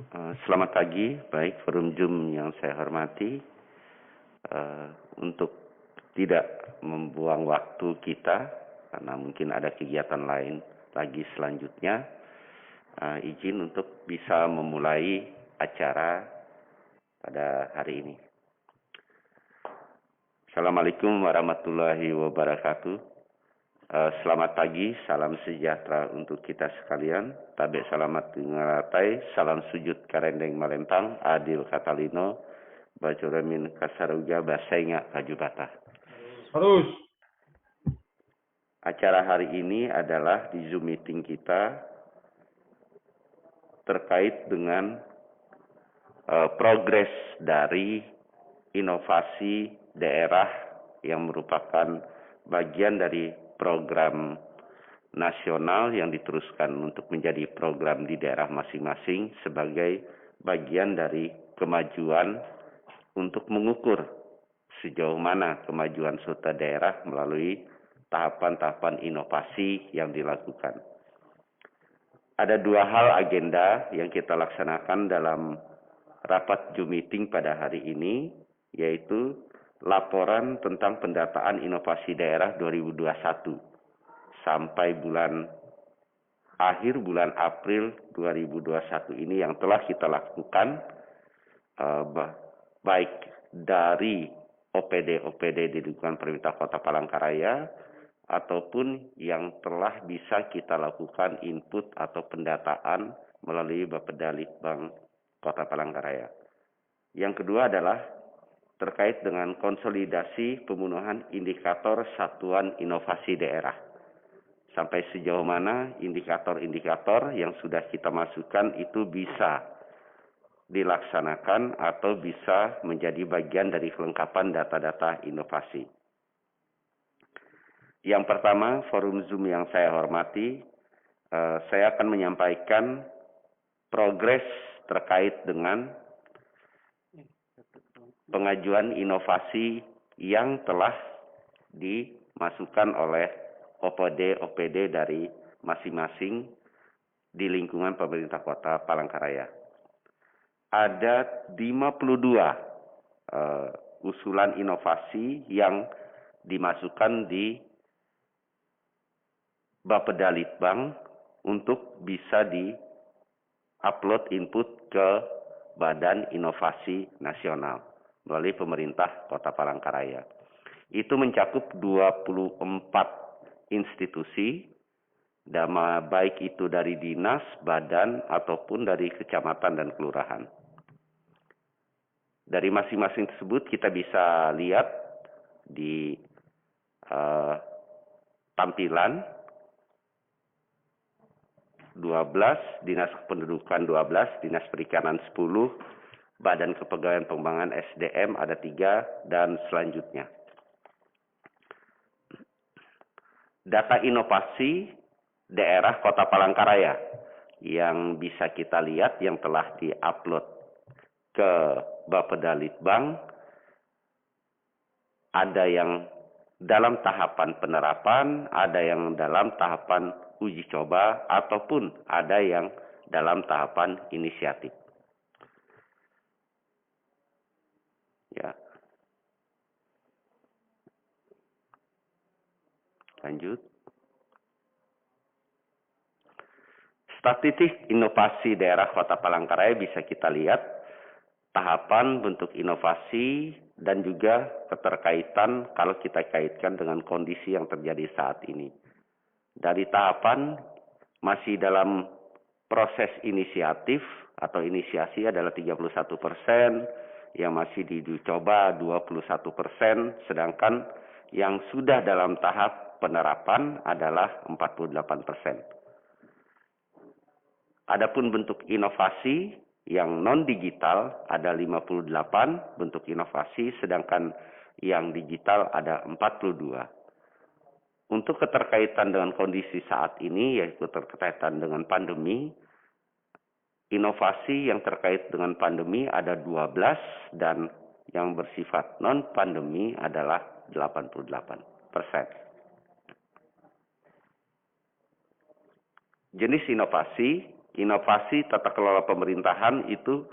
Selamat pagi, baik forum Zoom yang saya hormati. Untuk tidak membuang waktu kita, karena mungkin ada kegiatan lain lagi selanjutnya, izin untuk bisa memulai acara pada hari ini. Assalamualaikum warahmatullahi wabarakatuh. Selamat pagi, salam sejahtera untuk kita sekalian. Tabe salamat ngaratai, salam sujud karendeng malempang, adil katalino, bajoramin kasaruga basainga kajubata. Harus. Acara hari ini adalah di Zoom meeting kita terkait dengan progres dari inovasi daerah yang merupakan bagian dari program nasional yang diteruskan untuk menjadi program di daerah masing-masing sebagai bagian dari kemajuan untuk mengukur sejauh mana kemajuan suatu daerah melalui tahapan-tahapan inovasi yang dilakukan. Ada dua hal agenda yang kita laksanakan dalam rapat Zoom meeting pada hari ini, yaitu laporan tentang pendataan inovasi daerah 2021 sampai akhir bulan April 2021 ini yang telah kita lakukan, baik dari OPD di lingkungan pemerintah Kota Palangkaraya ataupun yang telah bisa kita lakukan input atau pendataan melalui Bapeda Litbang Kota Palangkaraya. Yang kedua adalah terkait dengan konsolidasi pemenuhan indikator satuan inovasi daerah. Sampai sejauh mana indikator-indikator yang sudah kita masukkan itu bisa dilaksanakan atau bisa menjadi bagian dari kelengkapan data-data inovasi. Yang pertama, forum Zoom yang saya hormati, saya akan menyampaikan progres terkait dengan pengajuan inovasi yang telah dimasukkan oleh OPD dari masing-masing di lingkungan pemerintah Kota Palangkaraya. Ada 52 usulan inovasi yang dimasukkan di Bapeda Litbang untuk bisa di-upload input ke Badan Inovasi Nasional melalui pemerintah Kota Palangkaraya. Itu mencakup 24 institusi, baik itu dari dinas, badan, ataupun dari kecamatan dan kelurahan. Dari masing-masing tersebut kita bisa lihat di tampilan 12, Dinas Kependudukan 12, Dinas Perikanan 10, Badan Kepegawaian Pengembangan SDM ada 3, dan selanjutnya. Data inovasi daerah Kota Palangkaraya yang bisa kita lihat yang telah di-upload ke Bapeda Litbang, ada yang dalam tahapan penerapan, ada yang dalam tahapan uji coba, ataupun ada yang dalam tahapan inisiatif. Ya. Lanjut. Statistik inovasi daerah Kota Palangkaraya bisa kita lihat tahapan bentuk inovasi dan juga keterkaitan kalau kita kaitkan dengan kondisi yang terjadi saat ini. Dari tahapan masih dalam proses inisiatif atau inisiasi adalah 31%, yang masih dicoba 21%, sedangkan yang sudah dalam tahap penerapan adalah 48%. Adapun bentuk inovasi yang non-digital ada 58 bentuk inovasi, sedangkan yang digital ada 42. Untuk keterkaitan dengan kondisi saat ini, yaitu terkaitan dengan pandemi, inovasi yang terkait dengan pandemi ada 12 dan yang bersifat non-pandemi adalah 88%. Jenis inovasi Inovasi tata kelola pemerintahan itu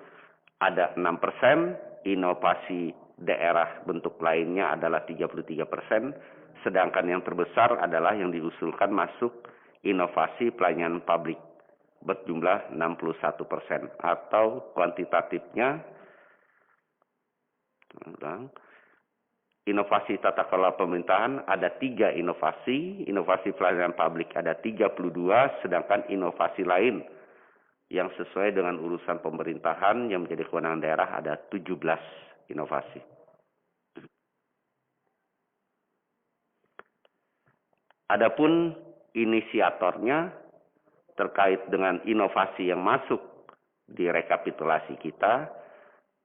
ada 6%, inovasi daerah bentuk lainnya adalah 33%, sedangkan yang terbesar adalah yang diusulkan masuk inovasi pelayanan publik berjumlah 61%, atau kuantitatifnya inovasi tata kelola pemerintahan ada 3 inovasi pelayanan publik ada 32, sedangkan inovasi lain yang sesuai dengan urusan pemerintahan yang menjadi kewenangan daerah ada 17 inovasi. Adapun inisiatornya terkait dengan inovasi yang masuk di rekapitulasi kita,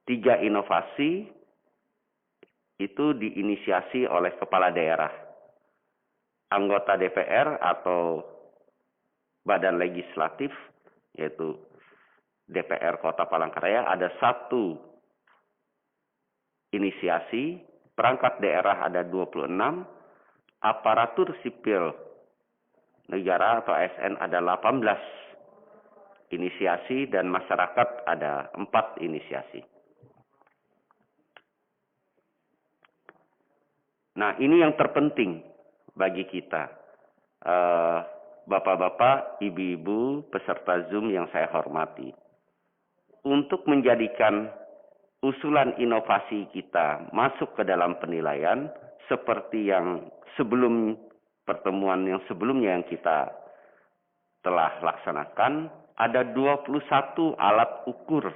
3 inovasi itu diinisiasi oleh kepala daerah. Anggota DPR atau badan legislatif, yaitu DPR Kota Palangkaraya, ada 1 inisiasi, perangkat daerah ada 26, aparatur sipil negara atau ASN ada 18 inisiasi, dan masyarakat ada 4 inisiasi. Nah, ini yang terpenting bagi kita. Bapak-bapak, ibu-ibu, peserta Zoom yang saya hormati. Untuk menjadikan usulan inovasi kita masuk ke dalam penilaian, seperti yang sebelum pertemuan yang sebelumnya yang kita telah laksanakan, ada 21 alat ukur.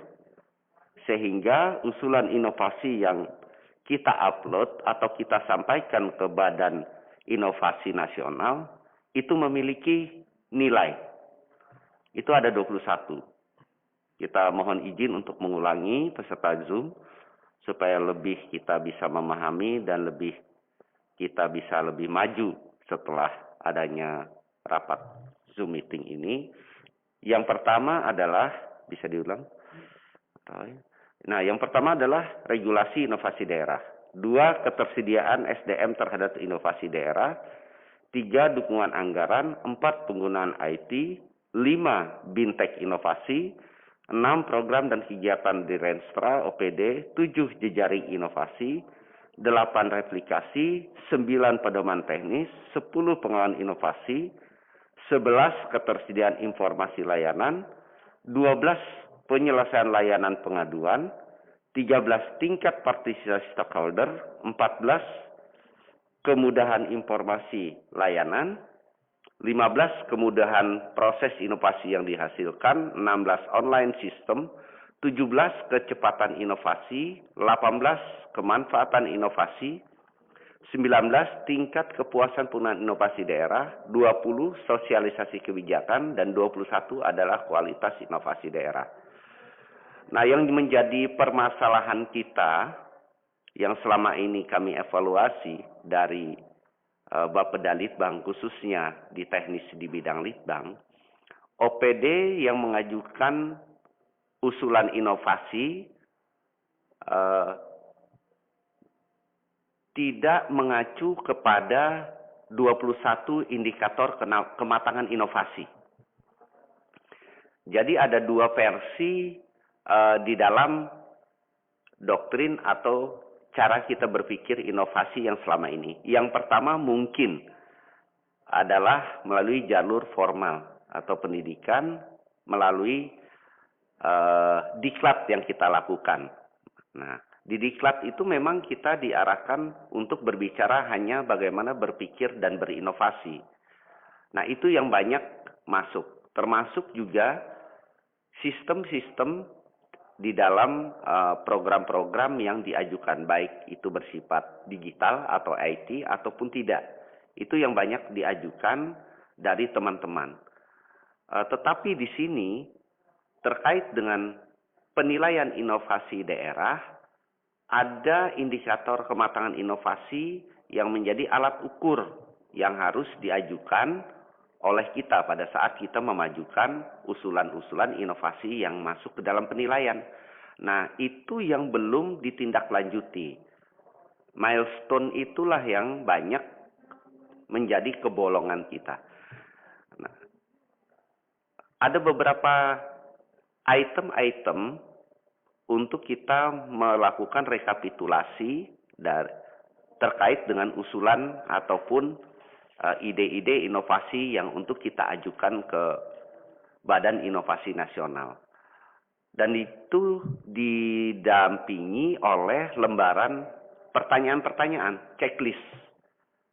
Sehingga usulan inovasi yang kita upload atau kita sampaikan ke Badan Inovasi Nasional itu memiliki nilai. Itu ada 21. Kita mohon izin untuk mengulangi peserta Zoom supaya lebih kita bisa memahami dan kita bisa lebih maju setelah adanya rapat Zoom meeting ini. Yang pertama adalah, bisa diulang? Nah, yang pertama adalah regulasi inovasi daerah. 2, ketersediaan SDM terhadap inovasi daerah. 3, dukungan anggaran. 4, penggunaan IT. 5, bintek inovasi. 6, program dan kegiatan di Renstra, OPD. 7, jejaring inovasi. 8, replikasi. 9, pedoman teknis. 10, pengelolaan inovasi. 11, ketersediaan informasi layanan. 12, penyelesaian layanan pengaduan. 13, tingkat partisipasi stakeholder. 14, kemudahan informasi layanan. 15, kemudahan proses inovasi yang dihasilkan. 16, online system. 17, kecepatan inovasi. 18, kemanfaatan inovasi. 19, tingkat kepuasan penggunaan inovasi daerah. 20, sosialisasi kebijakan. Dan 21 adalah kualitas inovasi daerah. Nah, yang menjadi permasalahan kita yang selama ini kami evaluasi dari Bapeda Litbang, khususnya di teknis di bidang Litbang, OPD yang mengajukan usulan inovasi tidak mengacu kepada 21 indikator kematangan inovasi. Jadi ada 2 versi di dalam doktrin atau cara kita berpikir inovasi yang selama ini. Yang pertama mungkin adalah melalui jalur formal atau pendidikan, melalui diklat yang kita lakukan. Nah, di diklat itu memang kita diarahkan untuk berbicara hanya bagaimana berpikir dan berinovasi. Nah, itu yang banyak masuk. Termasuk juga sistem-sistem di dalam program-program yang diajukan, baik itu bersifat digital atau IT ataupun tidak. Itu yang banyak diajukan dari teman-teman. Tetapi di sini terkait dengan penilaian inovasi daerah, ada indikator kematangan inovasi yang menjadi alat ukur yang harus diajukan oleh kita pada saat kita memajukan usulan-usulan inovasi yang masuk ke dalam penilaian. Nah, itu yang belum ditindaklanjuti. Milestone itulah yang banyak menjadi kebolongan kita. Nah, ada beberapa item-item untuk kita melakukan rekapitulasi terkait dengan usulan ataupun ide-ide inovasi yang untuk kita ajukan ke Badan Inovasi Nasional. Dan itu didampingi oleh lembaran pertanyaan-pertanyaan, checklist,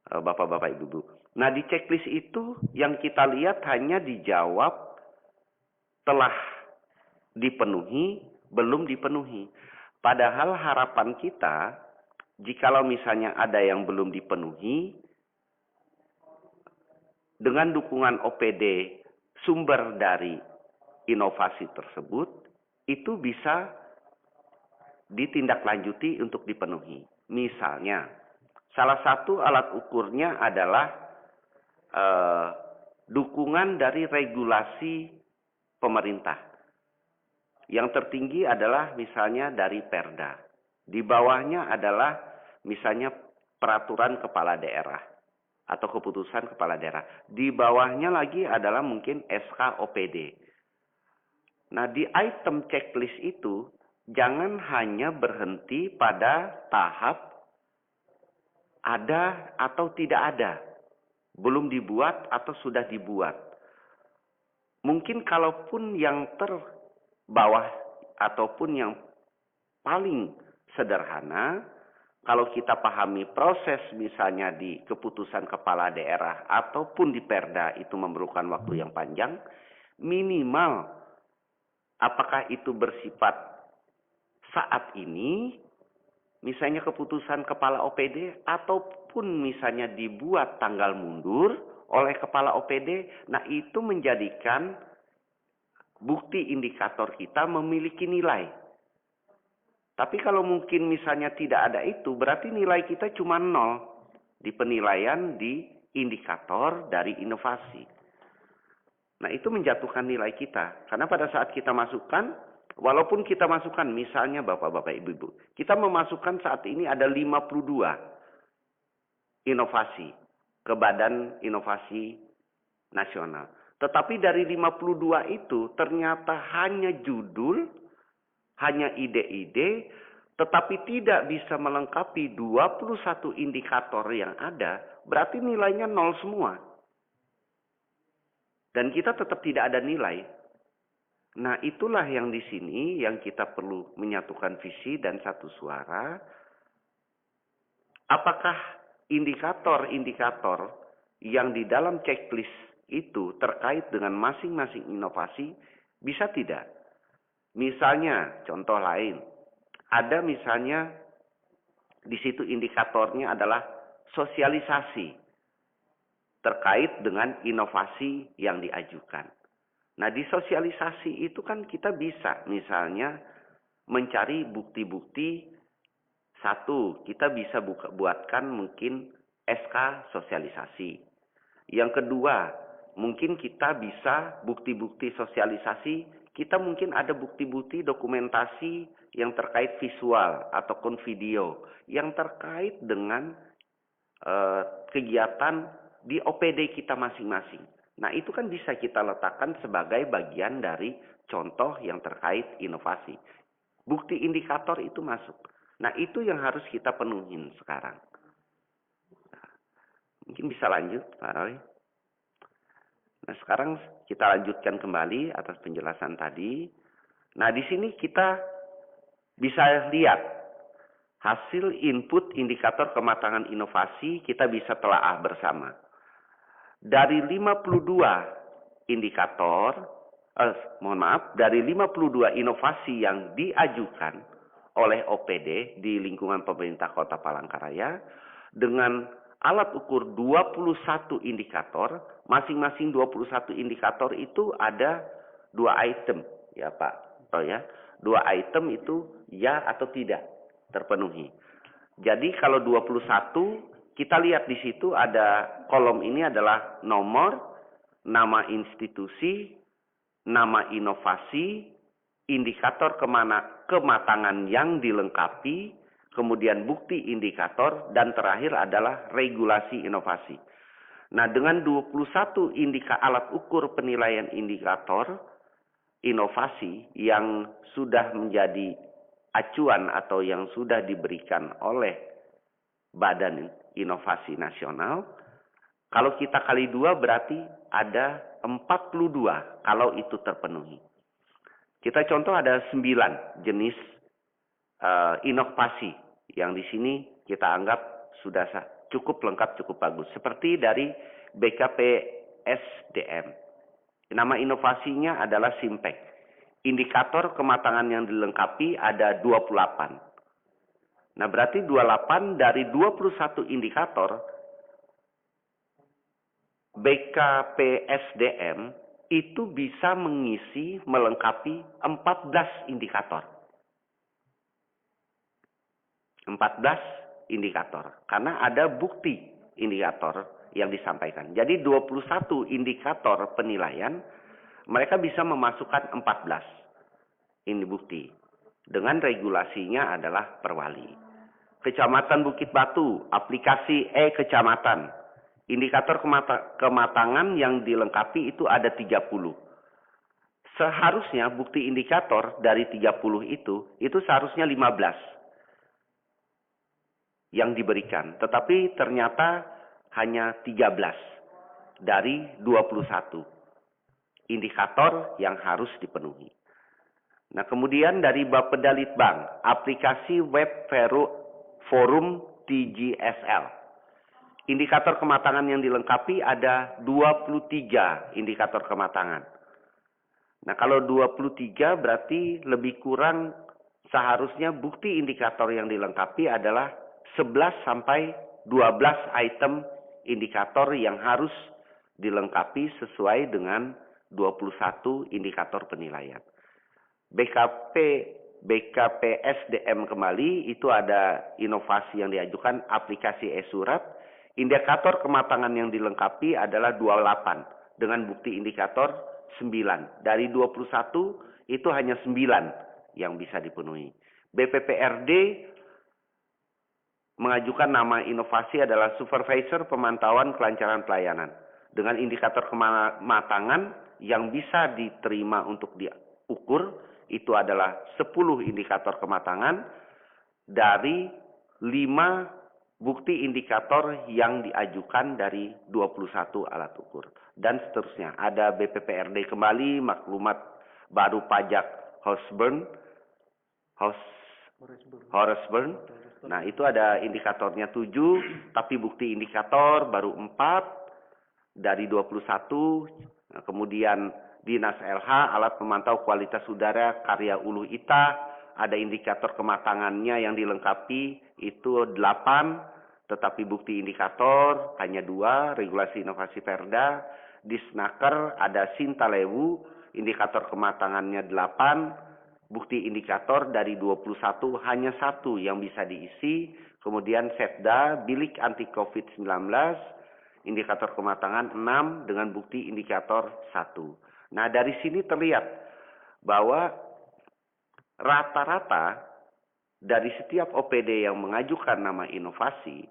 Bapak-Bapak, Ibu-Ibu. Nah, di checklist itu yang kita lihat hanya dijawab telah dipenuhi, belum dipenuhi. Padahal harapan kita, jikalau misalnya ada yang belum dipenuhi, dengan dukungan OPD sumber dari inovasi tersebut, itu bisa ditindaklanjuti untuk dipenuhi. Misalnya, salah satu alat ukurnya adalah dukungan dari regulasi pemerintah. Yang tertinggi adalah misalnya dari Perda. Di bawahnya adalah misalnya peraturan kepala daerah atau keputusan kepala daerah. Di bawahnya lagi adalah mungkin SK OPD. Nah, di item checklist itu jangan hanya berhenti pada tahap ada atau tidak ada, belum dibuat atau sudah dibuat. Mungkin kalaupun yang terbawah ataupun yang paling sederhana, kalau kita pahami proses misalnya di keputusan kepala daerah ataupun di Perda itu memerlukan waktu yang panjang, minimal apakah itu bersifat saat ini, misalnya keputusan kepala OPD, ataupun misalnya dibuat tanggal mundur oleh kepala OPD, nah itu menjadikan bukti indikator kita memiliki nilai. Tapi kalau mungkin misalnya tidak ada itu, berarti nilai kita cuma 0 di penilaian di indikator dari inovasi. Nah, itu menjatuhkan nilai kita. Karena pada saat kita masukkan, walaupun kita masukkan, misalnya Bapak-Bapak, Ibu-Ibu, kita memasukkan saat ini ada 52 inovasi ke Badan Inovasi Nasional. Tetapi dari 52 itu ternyata hanya judul, hanya ide-ide, tetapi tidak bisa melengkapi 21 indikator yang ada, berarti nilainya 0 semua. Dan kita tetap tidak ada nilai. Nah, itulah yang di sini yang kita perlu menyatukan visi dan satu suara. Apakah indikator-indikator yang di dalam checklist itu terkait dengan masing-masing inovasi bisa tidak? Misalnya, contoh lain, ada misalnya di situ indikatornya adalah sosialisasi terkait dengan inovasi yang diajukan. Nah, di sosialisasi itu kan kita bisa misalnya mencari bukti-bukti. Satu, kita bisa buatkan mungkin SK sosialisasi. Yang kedua, mungkin kita bisa bukti-bukti sosialisasi, kita mungkin ada bukti-bukti dokumentasi yang terkait visual ataupun video yang terkait dengan kegiatan di OPD kita masing-masing. Nah, itu kan bisa kita letakkan sebagai bagian dari contoh yang terkait inovasi. Bukti indikator itu masuk. Nah, itu yang harus kita penuhin sekarang. Mungkin bisa lanjut, Pak Roy. Nah, sekarang kita lanjutkan kembali atas penjelasan tadi. Nah, di sini kita bisa lihat hasil input indikator kematangan inovasi kita bisa telaah bersama. Dari 52 indikator, dari 52 inovasi yang diajukan oleh OPD di lingkungan pemerintah Kota Palangkaraya, dengan alat ukur 21 indikator, masing-masing 21 indikator itu ada 2 item, ya Pak. Oh ya, 2 item itu ya atau tidak terpenuhi. Jadi kalau 21, kita lihat di situ ada kolom ini adalah nomor, nama institusi, nama inovasi, indikator kematangan yang dilengkapi, kemudian bukti indikator, dan terakhir adalah regulasi inovasi. Nah, dengan 21 alat ukur penilaian indikator inovasi yang sudah menjadi acuan atau yang sudah diberikan oleh Badan Inovasi Nasional, kalau kita kali 2 berarti ada 42 kalau itu terpenuhi. Kita contoh ada 9 jenis inovasi yang di sini kita anggap sudah cukup lengkap, cukup bagus. Seperti dari BKPSDM. Nama inovasinya adalah SIMPEK. Indikator kematangan yang dilengkapi ada 28. Nah, berarti 28 dari 21 indikator BKPSDM itu bisa melengkapi 14 indikator. 14 indikator. Karena ada bukti indikator yang disampaikan. Jadi 21 indikator penilaian, mereka bisa memasukkan 14. Ini bukti. Dengan regulasinya adalah perwali. Kecamatan Bukit Batu, aplikasi e-kecamatan. Indikator kematangan yang dilengkapi itu ada 30. Seharusnya bukti indikator dari 30 itu seharusnya 15 yang diberikan. Tetapi ternyata hanya 13 dari 21 indikator yang harus dipenuhi. Nah, kemudian dari Bapeda Litbang, aplikasi web forum TGSL. Indikator kematangan yang dilengkapi ada 23 indikator kematangan. Nah, kalau 23 berarti lebih kurang seharusnya bukti indikator yang dilengkapi adalah 11 sampai 12 item indikator yang harus dilengkapi sesuai dengan 21 indikator penilaian. BKPSDM kembali itu ada inovasi yang diajukan aplikasi e-surat. Indikator kematangan yang dilengkapi adalah 28 dengan bukti indikator 9. Dari 21 itu hanya 9 yang bisa dipenuhi. BPPRD mengajukan nama inovasi adalah Supervisor Pemantauan Kelancaran Pelayanan. Dengan indikator kematangan yang bisa diterima untuk diukur itu adalah 10 indikator kematangan dari 5 bukti indikator yang diajukan dari 21 alat ukur. Dan seterusnya. Ada BPPRD kembali, maklumat baru pajak Horaceburn. Nah, itu ada indikatornya 7, tapi bukti indikator baru 4 dari 21. Nah, kemudian Dinas LH, alat pemantau kualitas udara karya Ulu Ita, ada indikator kematangannya yang dilengkapi itu 8, tetapi bukti indikator hanya 2, regulasi inovasi Perda. Di Snaker ada Sintalewu, indikator kematangannya 8, bukti indikator dari 21 hanya 1 yang bisa diisi. Kemudian Setda, bilik anti COVID-19, indikator kematangan 6 dengan bukti indikator 1. Nah, dari sini terlihat bahwa rata-rata dari setiap OPD yang mengajukan nama inovasi,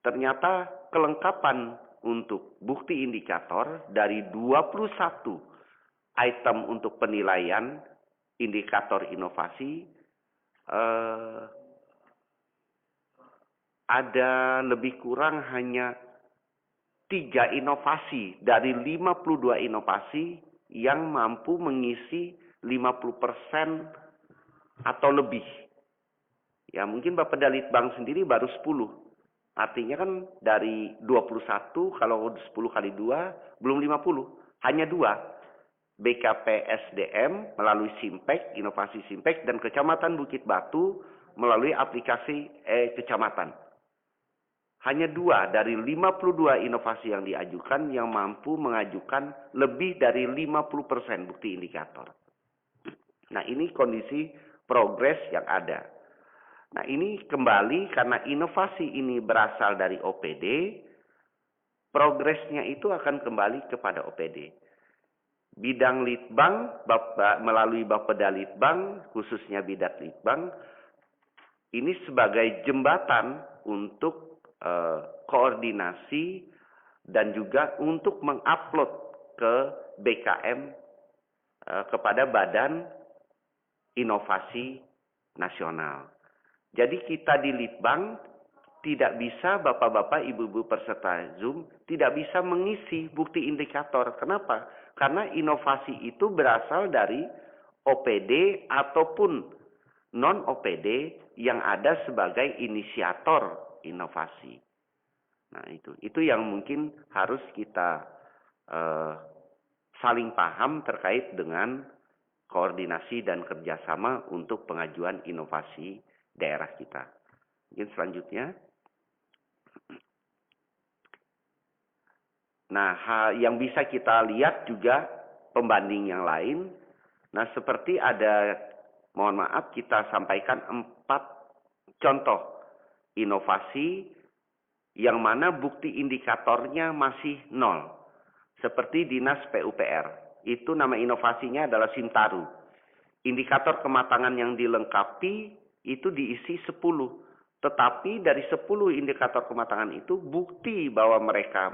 ternyata kelengkapan untuk bukti indikator dari 21 item untuk penilaian indikator inovasi ada lebih kurang hanya 3 inovasi dari 52 inovasi yang mampu mengisi 50% atau lebih. Ya, mungkin Bapeda Litbang sendiri baru 10. Artinya kan dari 21, kalau 10 kali 2, belum 50. Hanya 2. BKPSDM melalui SIMPEK, inovasi SIMPEK, dan Kecamatan Bukit Batu melalui aplikasi e-kecamatan. Hanya 2 dari 52 inovasi yang diajukan yang mampu mengajukan lebih dari 50% bukti indikator. Nah, ini kondisi progres yang ada. Nah, ini kembali karena inovasi ini berasal dari OPD, progresnya itu akan kembali kepada OPD. Bidang Litbang melalui Bapeda Litbang, khususnya Bidat Litbang, ini sebagai jembatan untuk koordinasi dan juga untuk mengupload ke BKM, kepada Badan Inovasi Nasional. Jadi kita di Litbang tidak bisa, Bapak-Bapak, Ibu-Ibu peserta Zoom, tidak bisa mengisi bukti indikator. Kenapa? Karena inovasi itu berasal dari OPD ataupun non-OPD yang ada sebagai inisiator inovasi. Nah, itu yang mungkin harus kita saling paham terkait dengan koordinasi dan kerjasama untuk pengajuan inovasi daerah kita. Mungkin selanjutnya. Nah, yang bisa kita lihat juga pembanding yang lain. Nah, seperti ada, mohon maaf, kita sampaikan 4 contoh inovasi yang mana bukti indikatornya masih 0. Seperti Dinas PUPR. Itu nama inovasinya adalah Sintaru. Indikator kematangan yang dilengkapi itu diisi 10. Tetapi dari 10 indikator kematangan itu, bukti bahwa mereka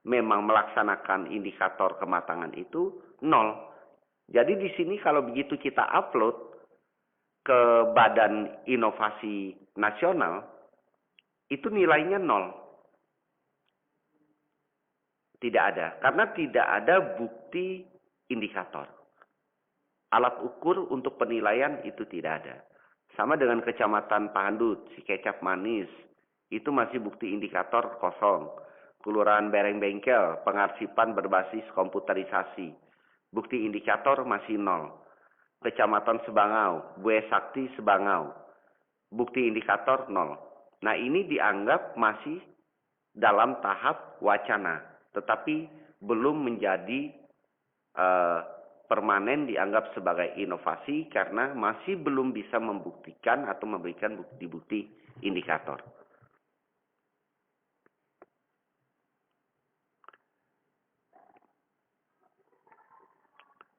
memang melaksanakan indikator kematangan itu 0. Jadi di sini kalau begitu kita upload ke Badan Inovasi Nasional, itu nilainya 0. Tidak ada, karena tidak ada bukti indikator. Alat ukur untuk penilaian itu tidak ada. Sama dengan Kecamatan Pahandut, si kecap manis, itu masih bukti indikator kosong. Kelurahan Bereng Bengkel, pengarsipan berbasis komputerisasi, bukti indikator masih 0. Kecamatan Sebangau, Bue Sakti Sebangau, bukti indikator 0. Nah, ini dianggap masih dalam tahap wacana, tetapi belum menjadi permanen dianggap sebagai inovasi karena masih belum bisa membuktikan atau memberikan bukti-bukti indikator.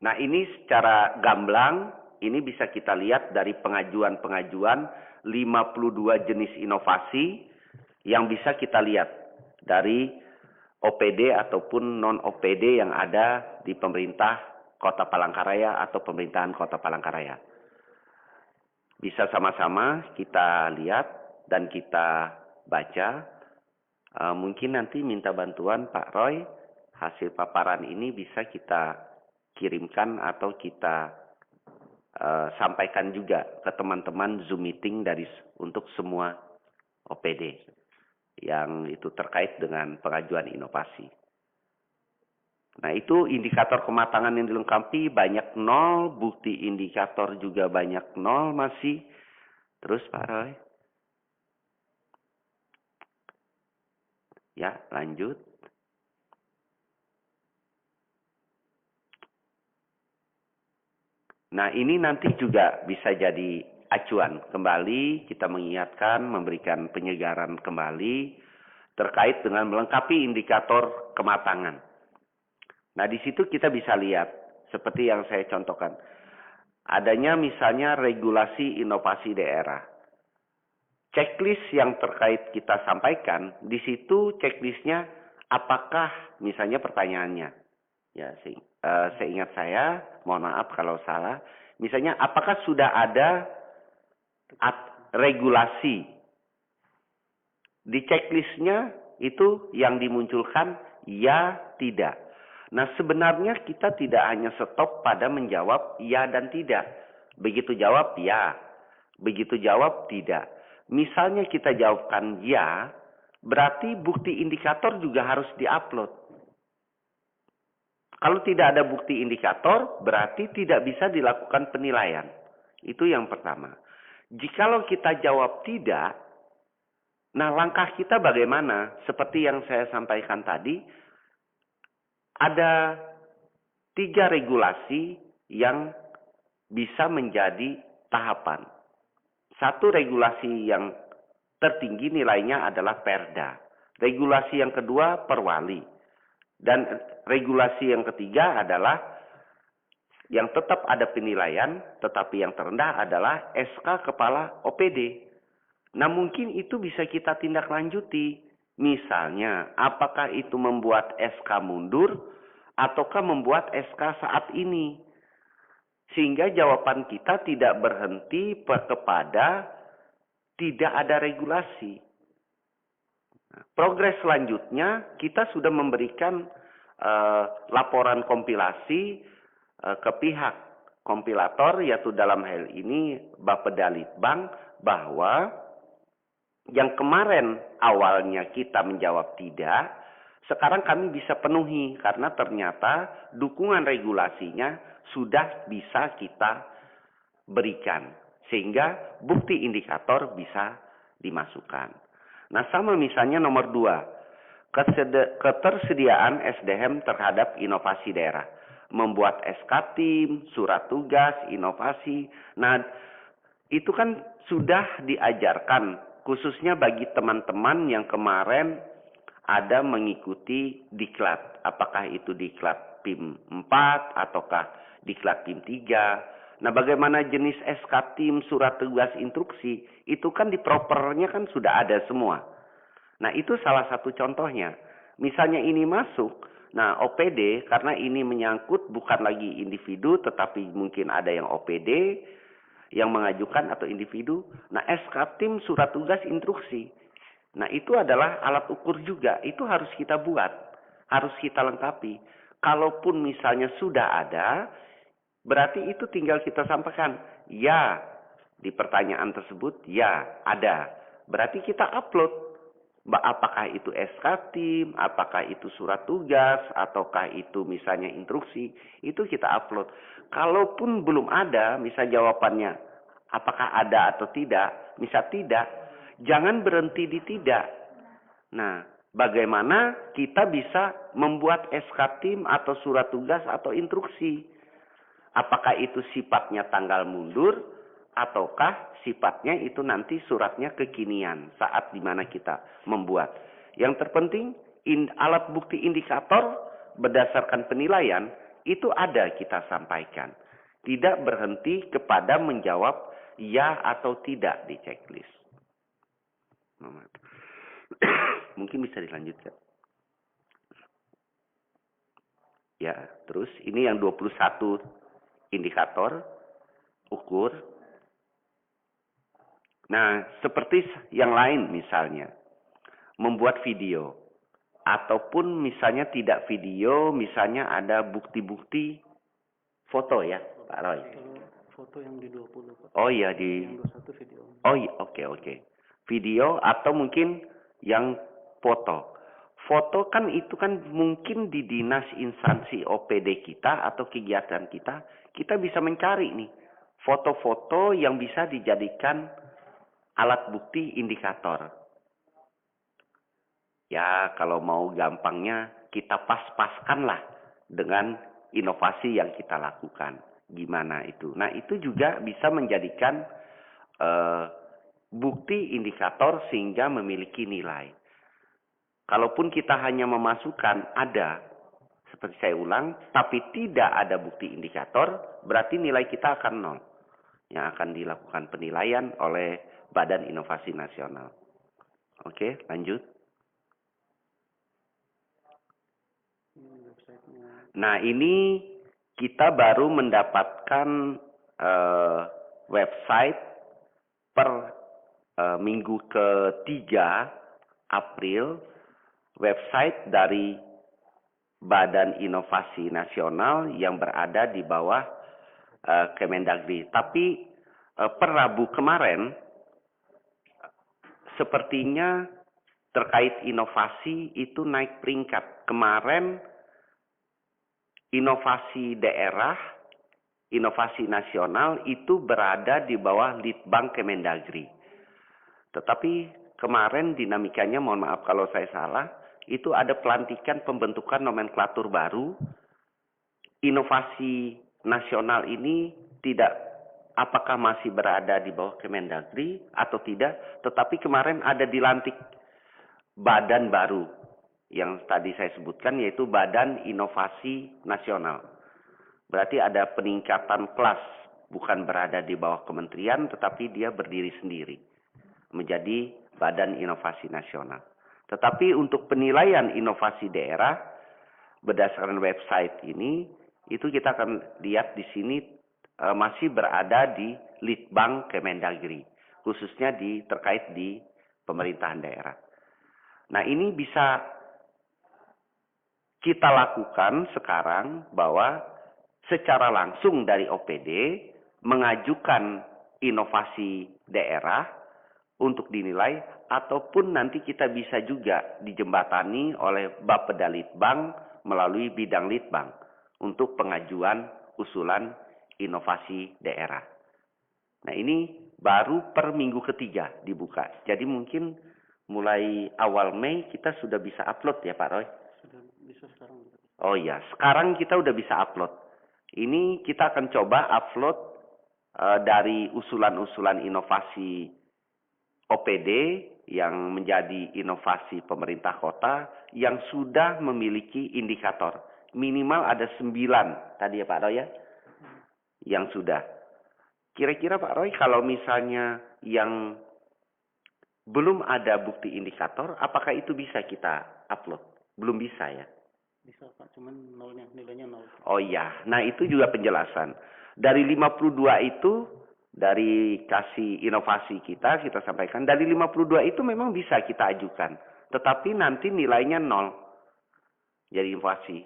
Nah, ini secara gamblang, ini bisa kita lihat dari pengajuan-pengajuan 52 jenis inovasi yang bisa kita lihat dari OPD ataupun non-OPD yang ada di pemerintah Kota Palangkaraya atau pemerintahan Kota Palangkaraya. Bisa sama-sama kita lihat dan kita baca. Mungkin nanti minta bantuan Pak Roy, hasil paparan ini bisa kita kirimkan atau kita sampaikan juga ke teman-teman Zoom meeting untuk semua OPD yang itu terkait dengan pengajuan inovasi. Nah, itu indikator kematangan yang dilengkapi banyak 0, bukti indikator juga banyak 0 masih. Terus Pak Roy. Ya, lanjut. Nah, ini nanti juga bisa jadi acuan kembali, kita mengingatkan, memberikan penyegaran kembali terkait dengan melengkapi indikator kematangan. Nah, di situ kita bisa lihat, seperti yang saya contohkan, adanya misalnya regulasi inovasi daerah. Checklist yang terkait kita sampaikan, di situ checklistnya apakah, misalnya pertanyaannya, ya seingat saya, mohon maaf kalau salah, misalnya apakah sudah ada regulasi? Di checklistnya itu yang dimunculkan ya tidak. Nah, sebenarnya kita tidak hanya stop pada menjawab ya dan tidak. Begitu jawab ya, begitu jawab tidak. Misalnya kita jawabkan ya, berarti bukti indikator juga harus diupload. Kalau tidak ada bukti indikator, berarti tidak bisa dilakukan penilaian. Itu yang pertama. Jikalau kita jawab tidak, nah langkah kita bagaimana? Seperti yang saya sampaikan tadi, ada 3 regulasi yang bisa menjadi tahapan. Satu regulasi yang tertinggi nilainya adalah Perda. Regulasi yang kedua Perwali. Dan regulasi yang ketiga adalah yang tetap ada penilaian, tetapi yang terendah adalah SK Kepala OPD. Nah, mungkin itu bisa kita tindak lanjuti. Misalnya, apakah itu membuat SK mundur ataukah membuat SK saat ini? Sehingga jawaban kita tidak berhenti kepada tidak ada regulasi. Progres selanjutnya, kita sudah memberikan laporan kompilasi ke pihak kompilator, yaitu dalam hal ini Bapeda Litbang, bahwa yang kemarin awalnya kita menjawab tidak, sekarang kami bisa penuhi karena ternyata dukungan regulasinya sudah bisa kita berikan. Sehingga bukti indikator bisa dimasukkan. Nah, sama misalnya nomor 2, ketersediaan SDM terhadap inovasi daerah. Membuat SK tim, surat tugas, inovasi. Nah, itu kan sudah diajarkan khususnya bagi teman-teman yang kemarin ada mengikuti diklat. Apakah itu diklat PIM 4 ataukah diklat PIM 3. Nah, bagaimana jenis SK tim, surat tugas, instruksi, itu kan di propernya kan sudah ada semua. Nah, itu salah satu contohnya. Misalnya ini masuk, nah OPD karena ini menyangkut bukan lagi individu tetapi mungkin ada yang OPD yang mengajukan atau individu. Nah, SK tim, surat tugas, instruksi. Nah, itu adalah alat ukur juga. Itu harus kita buat. Harus kita lengkapi. Kalaupun misalnya sudah ada, berarti itu tinggal kita sampaikan. Ya, di pertanyaan tersebut, ya, ada. Berarti kita upload. Apakah itu SK tim, apakah itu surat tugas, ataukah itu misalnya instruksi, itu kita upload. Kalaupun belum ada, misal jawabannya, apakah ada atau tidak, misal tidak, jangan berhenti di tidak. Nah, bagaimana kita bisa membuat SK tim atau surat tugas atau instruksi? Apakah itu sifatnya tanggal mundur, ataukah sifatnya itu nanti suratnya kekinian saat dimana kita membuat. Yang terpenting alat bukti indikator berdasarkan penilaian itu ada kita sampaikan. Tidak berhenti kepada menjawab ya atau tidak di checklist. Mungkin bisa dilanjutkan. Ya, terus ini yang 21 indikator ukur. Nah, seperti yang lain misalnya, membuat video. Ataupun misalnya tidak video, misalnya ada bukti-bukti foto ya, Pak Roy. Foto yang di 20, Pak. Oh iya, di... Yang 21 video. Oh iya, oke. Video atau mungkin yang foto. Foto kan itu kan mungkin di dinas instansi OPD kita atau kegiatan kita bisa mencari nih. Foto-foto yang bisa dijadikan alat bukti indikator. Ya, kalau mau gampangnya kita pas-paskanlah dengan inovasi yang kita lakukan. Gimana itu? Nah, itu juga bisa menjadikan bukti indikator sehingga memiliki nilai. Kalaupun kita hanya memasukkan ada, seperti saya ulang, tapi tidak ada bukti indikator, berarti nilai kita akan 0. Yang akan dilakukan penilaian oleh Badan Inovasi Nasional. Oke, lanjut. Nah, ini kita baru mendapatkan website per minggu ke-3 April, website dari Badan Inovasi Nasional yang berada di bawah Kemendagri. Tapi per Rabu kemarin, sepertinya terkait inovasi itu naik peringkat. Kemarin inovasi daerah, inovasi nasional itu berada di bawah Litbang Kemendagri. Tetapi kemarin dinamikanya, mohon maaf kalau saya salah, itu ada pelantikan pembentukan nomenklatur baru. Inovasi nasional ini tidak apakah masih berada di bawah Kemendagri atau tidak, tetapi kemarin ada dilantik badan baru yang tadi saya sebutkan, yaitu Badan Inovasi Nasional. Berarti ada peningkatan kelas, bukan berada di bawah kementerian, tetapi dia berdiri sendiri menjadi Badan Inovasi Nasional. Tetapi untuk penilaian inovasi daerah berdasarkan website ini, itu kita akan lihat di sini masih berada di Litbang Kemendagri, khususnya terkait di pemerintahan daerah. Nah, ini bisa kita lakukan sekarang bahwa secara langsung dari OPD mengajukan inovasi daerah untuk dinilai, ataupun nanti kita bisa juga dijembatani oleh Bapeda Litbang melalui bidang Litbang untuk pengajuan usulan inovasi daerah. Nah, ini baru per minggu ketiga dibuka. Jadi mungkin mulai awal Mei kita sudah bisa upload ya Pak Roy? Sudah bisa sekarang. Oh iya, sekarang kita udah bisa upload. Ini kita akan coba upload dari usulan-usulan inovasi OPD yang menjadi inovasi pemerintah kota yang sudah memiliki indikator. Minimal ada 9 tadi ya Pak Roy ya? Yang sudah. Kira-kira Pak Roy kalau misalnya yang belum ada bukti indikator, apakah itu bisa kita upload? Belum bisa ya? Bisa Pak, cuman nilainya 0. Oh iya, nah itu juga penjelasan. Dari 52 itu, dari kasih inovasi kita sampaikan, dari 52 itu memang bisa kita ajukan. Tetapi nanti nilainya 0. Jadi inovasi.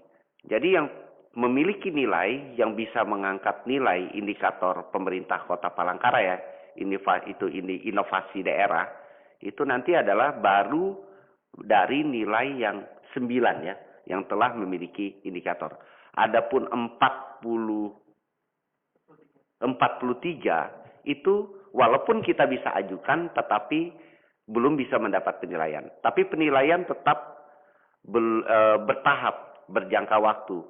Jadi yang memiliki nilai, yang bisa mengangkat nilai indikator pemerintah Kota Palangkaraya, itu inovasi daerah, itu nanti adalah baru dari nilai yang 9 ya, yang telah memiliki indikator. Adapun 43 itu walaupun kita bisa ajukan tetapi belum bisa mendapat penilaian. Tapi penilaian tetap bertahap, berjangka waktu.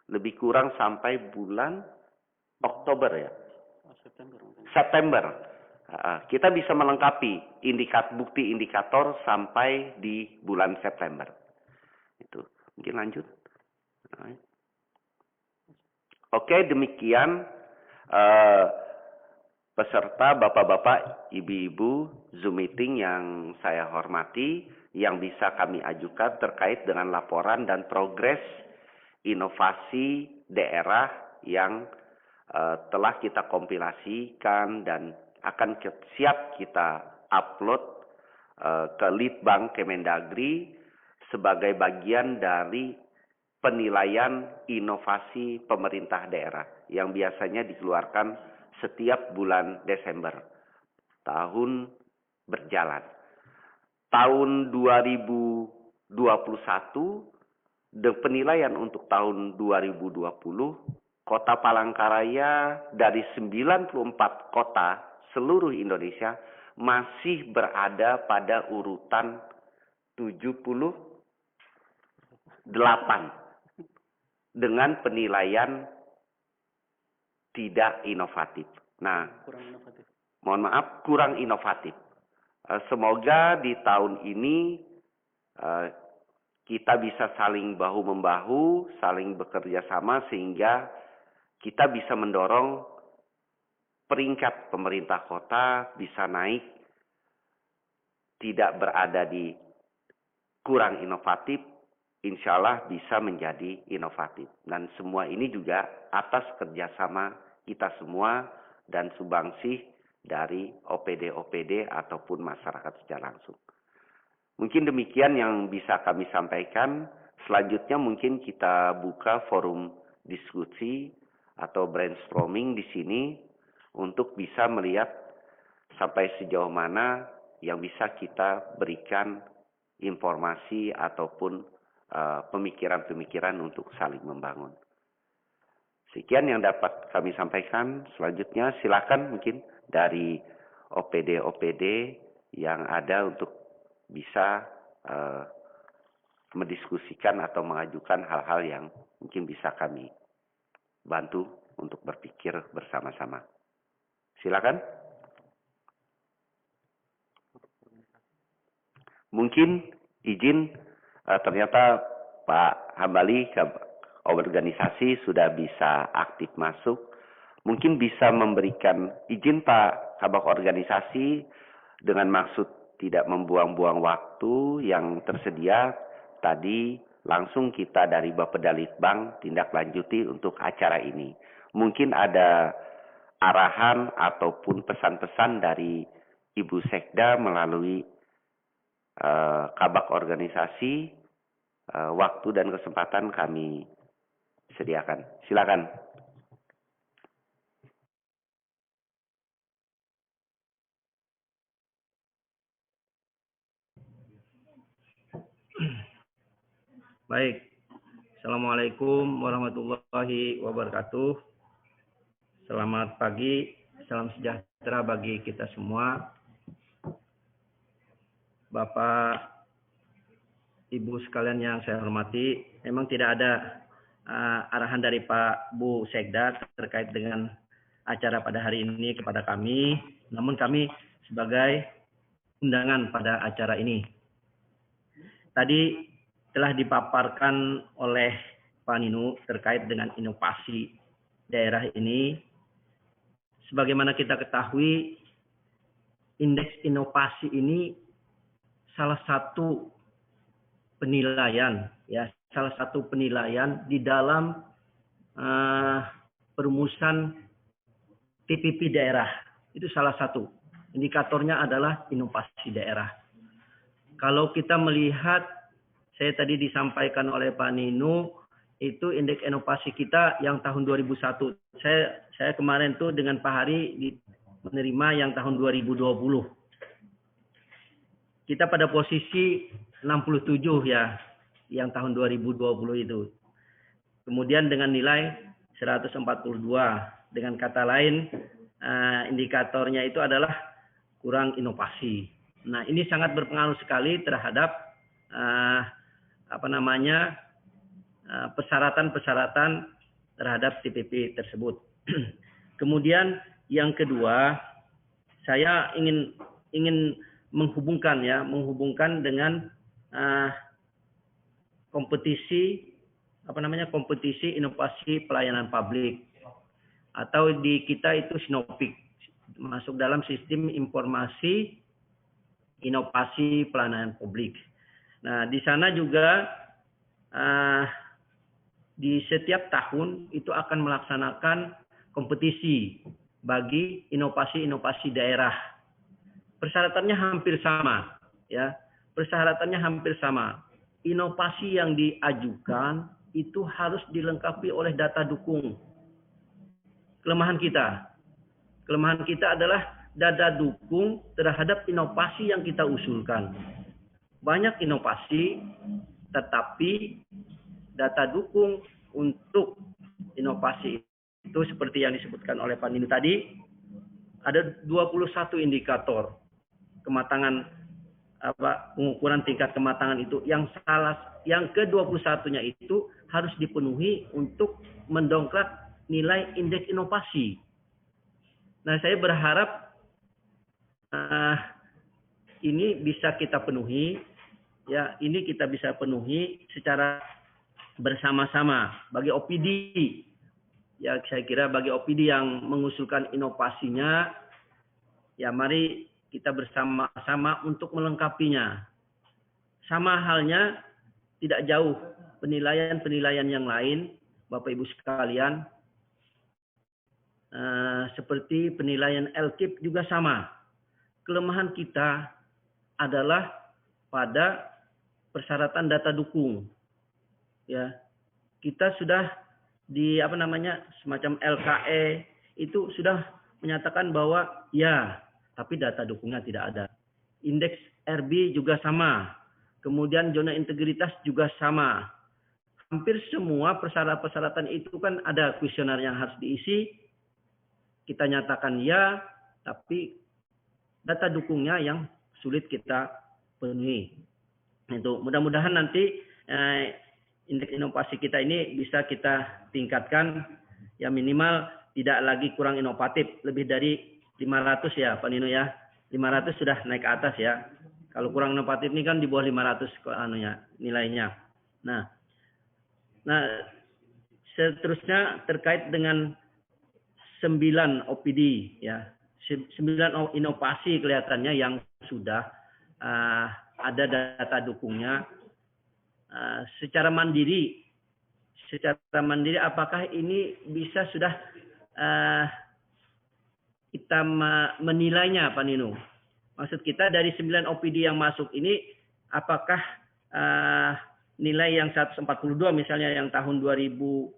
Lebih kurang sampai bulan Oktober ya. September. Kita bisa melengkapi bukti indikator sampai di bulan September. Itu. Mungkin lanjut. Oke, demikian peserta Bapak-Bapak, Ibu-Ibu Zoom meeting yang saya hormati, yang bisa kami ajukan terkait dengan laporan dan progres inovasi daerah yang telah kita kompilasikan dan akan siap kita upload ke Litbang Kemendagri sebagai bagian dari penilaian inovasi pemerintah daerah yang biasanya dikeluarkan setiap bulan Desember tahun berjalan. Tahun 2021 penilaian untuk tahun 2020 Kota Palangkaraya dari 94 kota seluruh Indonesia masih berada pada urutan 78 dengan penilaian tidak inovatif. Nah, Kurang inovatif. mohon maaf, kurang inovatif. Semoga di tahun ini kita bisa saling bahu-membahu, saling bekerja sama sehingga kita bisa mendorong peringkat pemerintah kota bisa naik, tidak berada di kurang inovatif, insya Allah bisa menjadi inovatif. Dan semua ini juga atas kerjasama kita semua dan subangsih dari OPD-OPD ataupun masyarakat secara langsung. Mungkin demikian yang bisa kami sampaikan. Selanjutnya mungkin kita buka forum diskusi atau brainstorming di sini untuk bisa melihat sampai sejauh mana yang bisa kita berikan informasi ataupun pemikiran-pemikiran untuk saling membangun. Sekian yang dapat kami sampaikan. Selanjutnya silakan mungkin dari OPD-OPD yang ada untuk bisa mendiskusikan atau mengajukan hal-hal yang mungkin bisa kami bantu untuk berpikir bersama-sama. Silakan. Mungkin izin ternyata Pak Hambali organisasi sudah bisa aktif masuk. Mungkin bisa memberikan izin Pak Kabak organisasi dengan maksud tidak membuang-buang waktu yang tersedia, tadi langsung kita dari Bapeda Litbang tindak lanjuti untuk acara ini. Mungkin ada arahan ataupun pesan-pesan dari Ibu Sekda melalui kabak organisasi, waktu dan kesempatan kami sediakan. Silakan. Baik, Assalamualaikum warahmatullahi wabarakatuh. Selamat pagi, salam sejahtera bagi kita semua. Bapak, Ibu sekalian yang saya hormati, memang tidak ada arahan dari Pak Bu Sekda terkait dengan acara pada hari ini kepada kami, namun kami sebagai undangan pada acara ini. Tadi telah dipaparkan oleh Pak Ninu terkait dengan inovasi daerah ini. Sebagaimana kita ketahui, indeks inovasi ini salah satu penilaian, ya, salah satu penilaian di dalam perumusan TPP daerah. Itu salah satu. Indikatornya adalah inovasi daerah. Kalau kita melihat, saya tadi disampaikan oleh Pak Ninu, itu indeks inovasi kita yang tahun 2001. Saya kemarin tuh dengan Pak Hari menerima yang tahun 2020. Kita pada posisi 67 ya, yang tahun 2020 itu. Kemudian dengan nilai 142. Dengan kata lain, indikatornya itu adalah kurang inovasi. Nah, ini sangat berpengaruh sekali terhadap persyaratan-persyaratan terhadap TPP tersebut. Kemudian yang kedua, saya ingin menghubungkan dengan kompetisi inovasi pelayanan publik, atau di kita itu SINOPIK, masuk dalam sistem informasi inovasi pelayanan publik. Nah, di sana juga di setiap tahun itu akan melaksanakan kompetisi bagi inovasi-inovasi daerah. Persyaratannya hampir sama, ya. Persyaratannya hampir sama. Inovasi yang diajukan itu harus dilengkapi oleh data dukung. Kelemahan kita adalah data dukung terhadap inovasi yang kita usulkan. Banyak inovasi, tetapi data dukung untuk inovasi itu seperti yang disebutkan oleh Pak Ninu tadi, ada 21 indikator kematangan pengukuran tingkat kematangan itu, yang ke-21-nya itu harus dipenuhi untuk mendongkrak nilai indeks inovasi. Nah, saya berharap ini bisa kita penuhi, ya, ini kita bisa penuhi secara bersama-sama. Bagi OPD, ya, saya kira bagi OPD yang mengusulkan inovasinya, ya, mari kita bersama-sama untuk melengkapinya. Sama halnya, tidak jauh penilaian-penilaian yang lain, Bapak Ibu sekalian, seperti penilaian LKIP juga sama. Kelemahan kita adalah pada persyaratan data dukung. Ya, kita sudah di semacam LKE itu sudah menyatakan bahwa ya, tapi data dukungnya tidak ada. Indeks RB juga sama. Kemudian zona integritas juga sama. Hampir semua persyaratan itu kan ada kuesioner yang harus diisi. Kita nyatakan ya, tapi data dukungnya yang sulit kita penuhi. Itu mudah-mudahan nanti indeks inovasi kita ini bisa kita tingkatkan, ya, minimal tidak lagi kurang inovatif, lebih dari 500 ya Pak Nino ya. 500 sudah naik ke atas ya. Kalau kurang inovatif ini kan di bawah 500 nilainya. Nah, seterusnya terkait dengan 9 OPD ya. 9 inovasi kelihatannya yang sudah ada data dukungnya. Secara mandiri apakah ini bisa sudah kita menilainya, Pak Nino? Maksud kita dari 9 OPD yang masuk ini, apakah nilai yang 142 misalnya yang tahun 2020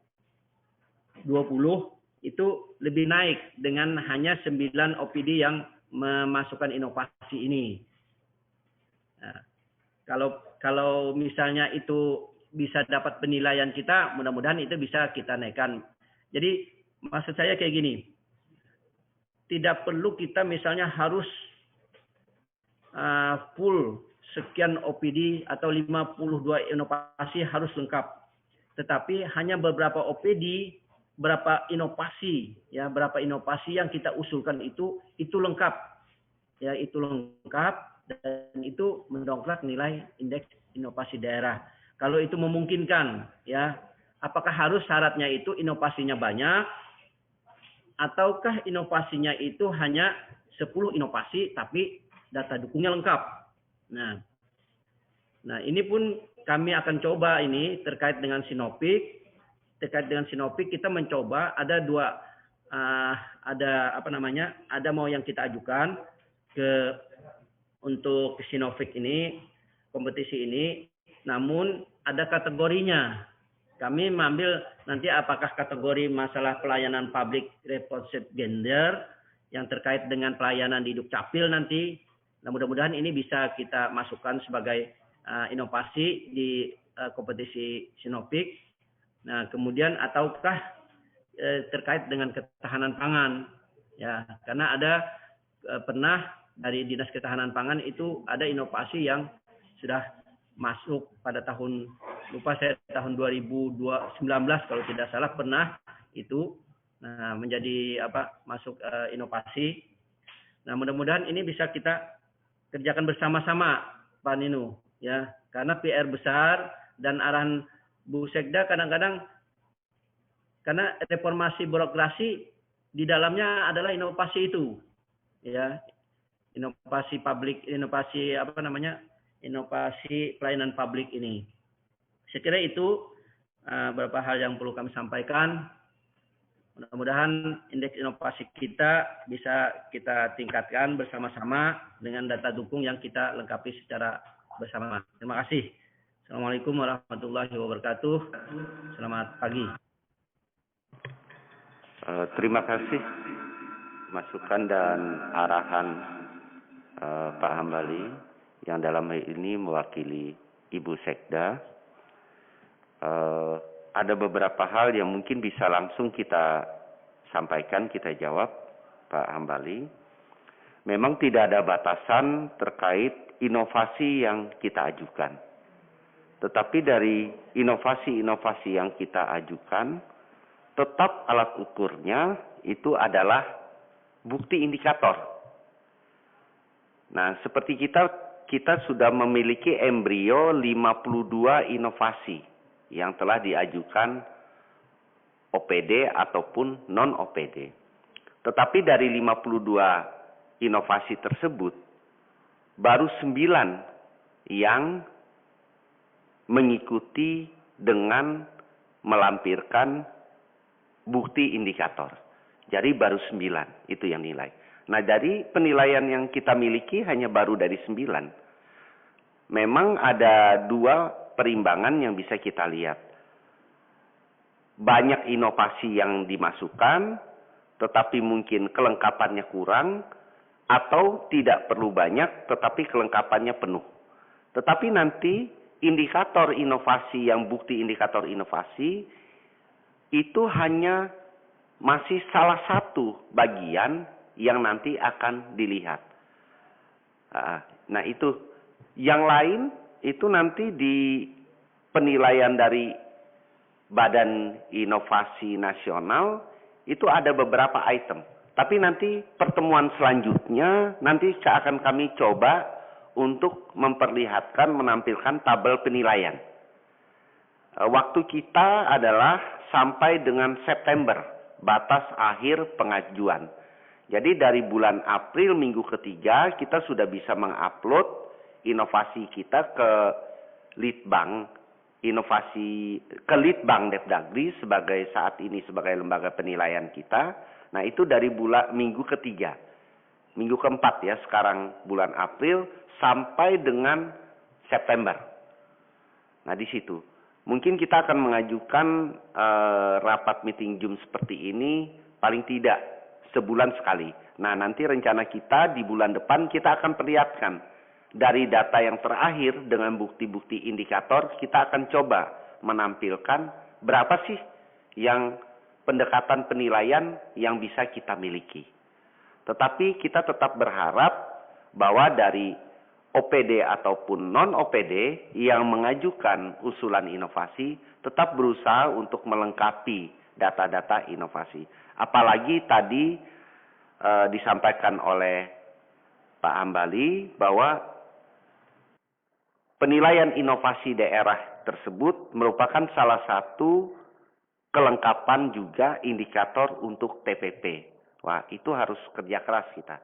itu lebih naik dengan hanya 9 OPD yang memasukkan inovasi ini. Nah, kalau misalnya itu bisa dapat penilaian kita, mudah-mudahan itu bisa kita naikkan. Jadi maksud saya kayak gini, tidak perlu kita misalnya harus full sekian OPD atau 52 inovasi harus lengkap. Tetapi hanya beberapa OPD, berapa inovasi yang kita usulkan itu lengkap. Ya, itu lengkap dan itu mendongkrak nilai indeks inovasi daerah. Kalau itu memungkinkan, ya, apakah harus syaratnya itu inovasinya banyak, ataukah inovasinya itu hanya 10 inovasi tapi data dukungnya lengkap. Nah, ini pun kami akan coba ini terkait dengan Sinopik. Terkait dengan Sinopik kita mencoba ada ada mau yang kita ajukan untuk Sinopik ini, kompetisi ini. Namun ada kategorinya. Kami mengambil nanti apakah kategori masalah pelayanan publik representative gender yang terkait dengan pelayanan di Dukcapil nanti. Nah, mudah-mudahan ini bisa kita masukkan sebagai inovasi di kompetisi Sinopik. Nah, kemudian ataukah terkait dengan ketahanan pangan, ya, karena ada pernah dari Dinas Ketahanan Pangan itu ada inovasi yang sudah masuk pada tahun 2019 kalau tidak salah pernah itu menjadi masuk inovasi. Nah, mudah-mudahan ini bisa kita kerjakan bersama-sama, Pak Nino, ya, karena PR besar dan arahan Bu Sekda kadang-kadang karena reformasi birokrasi di dalamnya adalah inovasi itu, ya, inovasi publik, inovasi pelayanan publik ini. Saya kira itu beberapa hal yang perlu kami sampaikan. Mudah-mudahan indeks inovasi kita bisa kita tingkatkan bersama-sama dengan data dukung yang kita lengkapi secara bersama. Terima kasih. Assalamualaikum warahmatullahi wabarakatuh. Selamat pagi. Terima kasih masukan dan arahan Pak Hambali yang dalam hal ini mewakili Ibu Sekda. Ada beberapa hal yang mungkin bisa langsung kita sampaikan, kita jawab, Pak Hambali. Memang tidak ada batasan terkait inovasi yang kita ajukan. Tetapi dari inovasi-inovasi yang kita ajukan, tetap alat ukurnya itu adalah bukti indikator. Nah, seperti kita sudah memiliki embrio 52 inovasi yang telah diajukan OPD ataupun non-OPD. Tetapi dari 52 inovasi tersebut, baru 9 yang mengikuti dengan melampirkan bukti indikator. Jadi baru 9 itu yang nilai. Nah, dari penilaian yang kita miliki hanya baru dari 9. Memang ada 2 perimbangan yang bisa kita lihat. Banyak inovasi yang dimasukkan, tetapi mungkin kelengkapannya kurang, atau tidak perlu banyak, tetapi kelengkapannya penuh. Tetapi nanti indikator inovasi yang bukti indikator inovasi, itu hanya masih salah satu bagian yang nanti akan dilihat. Nah, itu. Yang lain itu nanti di penilaian dari Badan Inovasi Nasional itu ada beberapa item. Tapi nanti pertemuan selanjutnya nanti akan kami coba untuk memperlihatkan, menampilkan tabel penilaian. Waktu kita adalah sampai dengan September, batas akhir pengajuan. Jadi dari bulan April minggu ketiga kita sudah bisa mengupload inovasi kita ke Litbang Inovasi ke Litbang Depdagri sebagai saat ini sebagai lembaga penilaian kita. Nah, itu dari minggu ketiga. Minggu keempat ya, sekarang bulan April sampai dengan September. Nah, di situ mungkin kita akan mengajukan rapat meeting Zoom seperti ini paling tidak sebulan sekali. Nah, nanti rencana kita di bulan depan kita akan perlihatkan dari data yang terakhir dengan bukti-bukti indikator, kita akan coba menampilkan berapa sih yang pendekatan penilaian yang bisa kita miliki. Tetapi kita tetap berharap bahwa dari OPD ataupun non-OPD yang mengajukan usulan inovasi tetap berusaha untuk melengkapi data-data inovasi. Apalagi tadi disampaikan oleh Pak Hambali bahwa penilaian inovasi daerah tersebut merupakan salah satu kelengkapan juga indikator untuk TPP. Wah, itu harus kerja keras kita.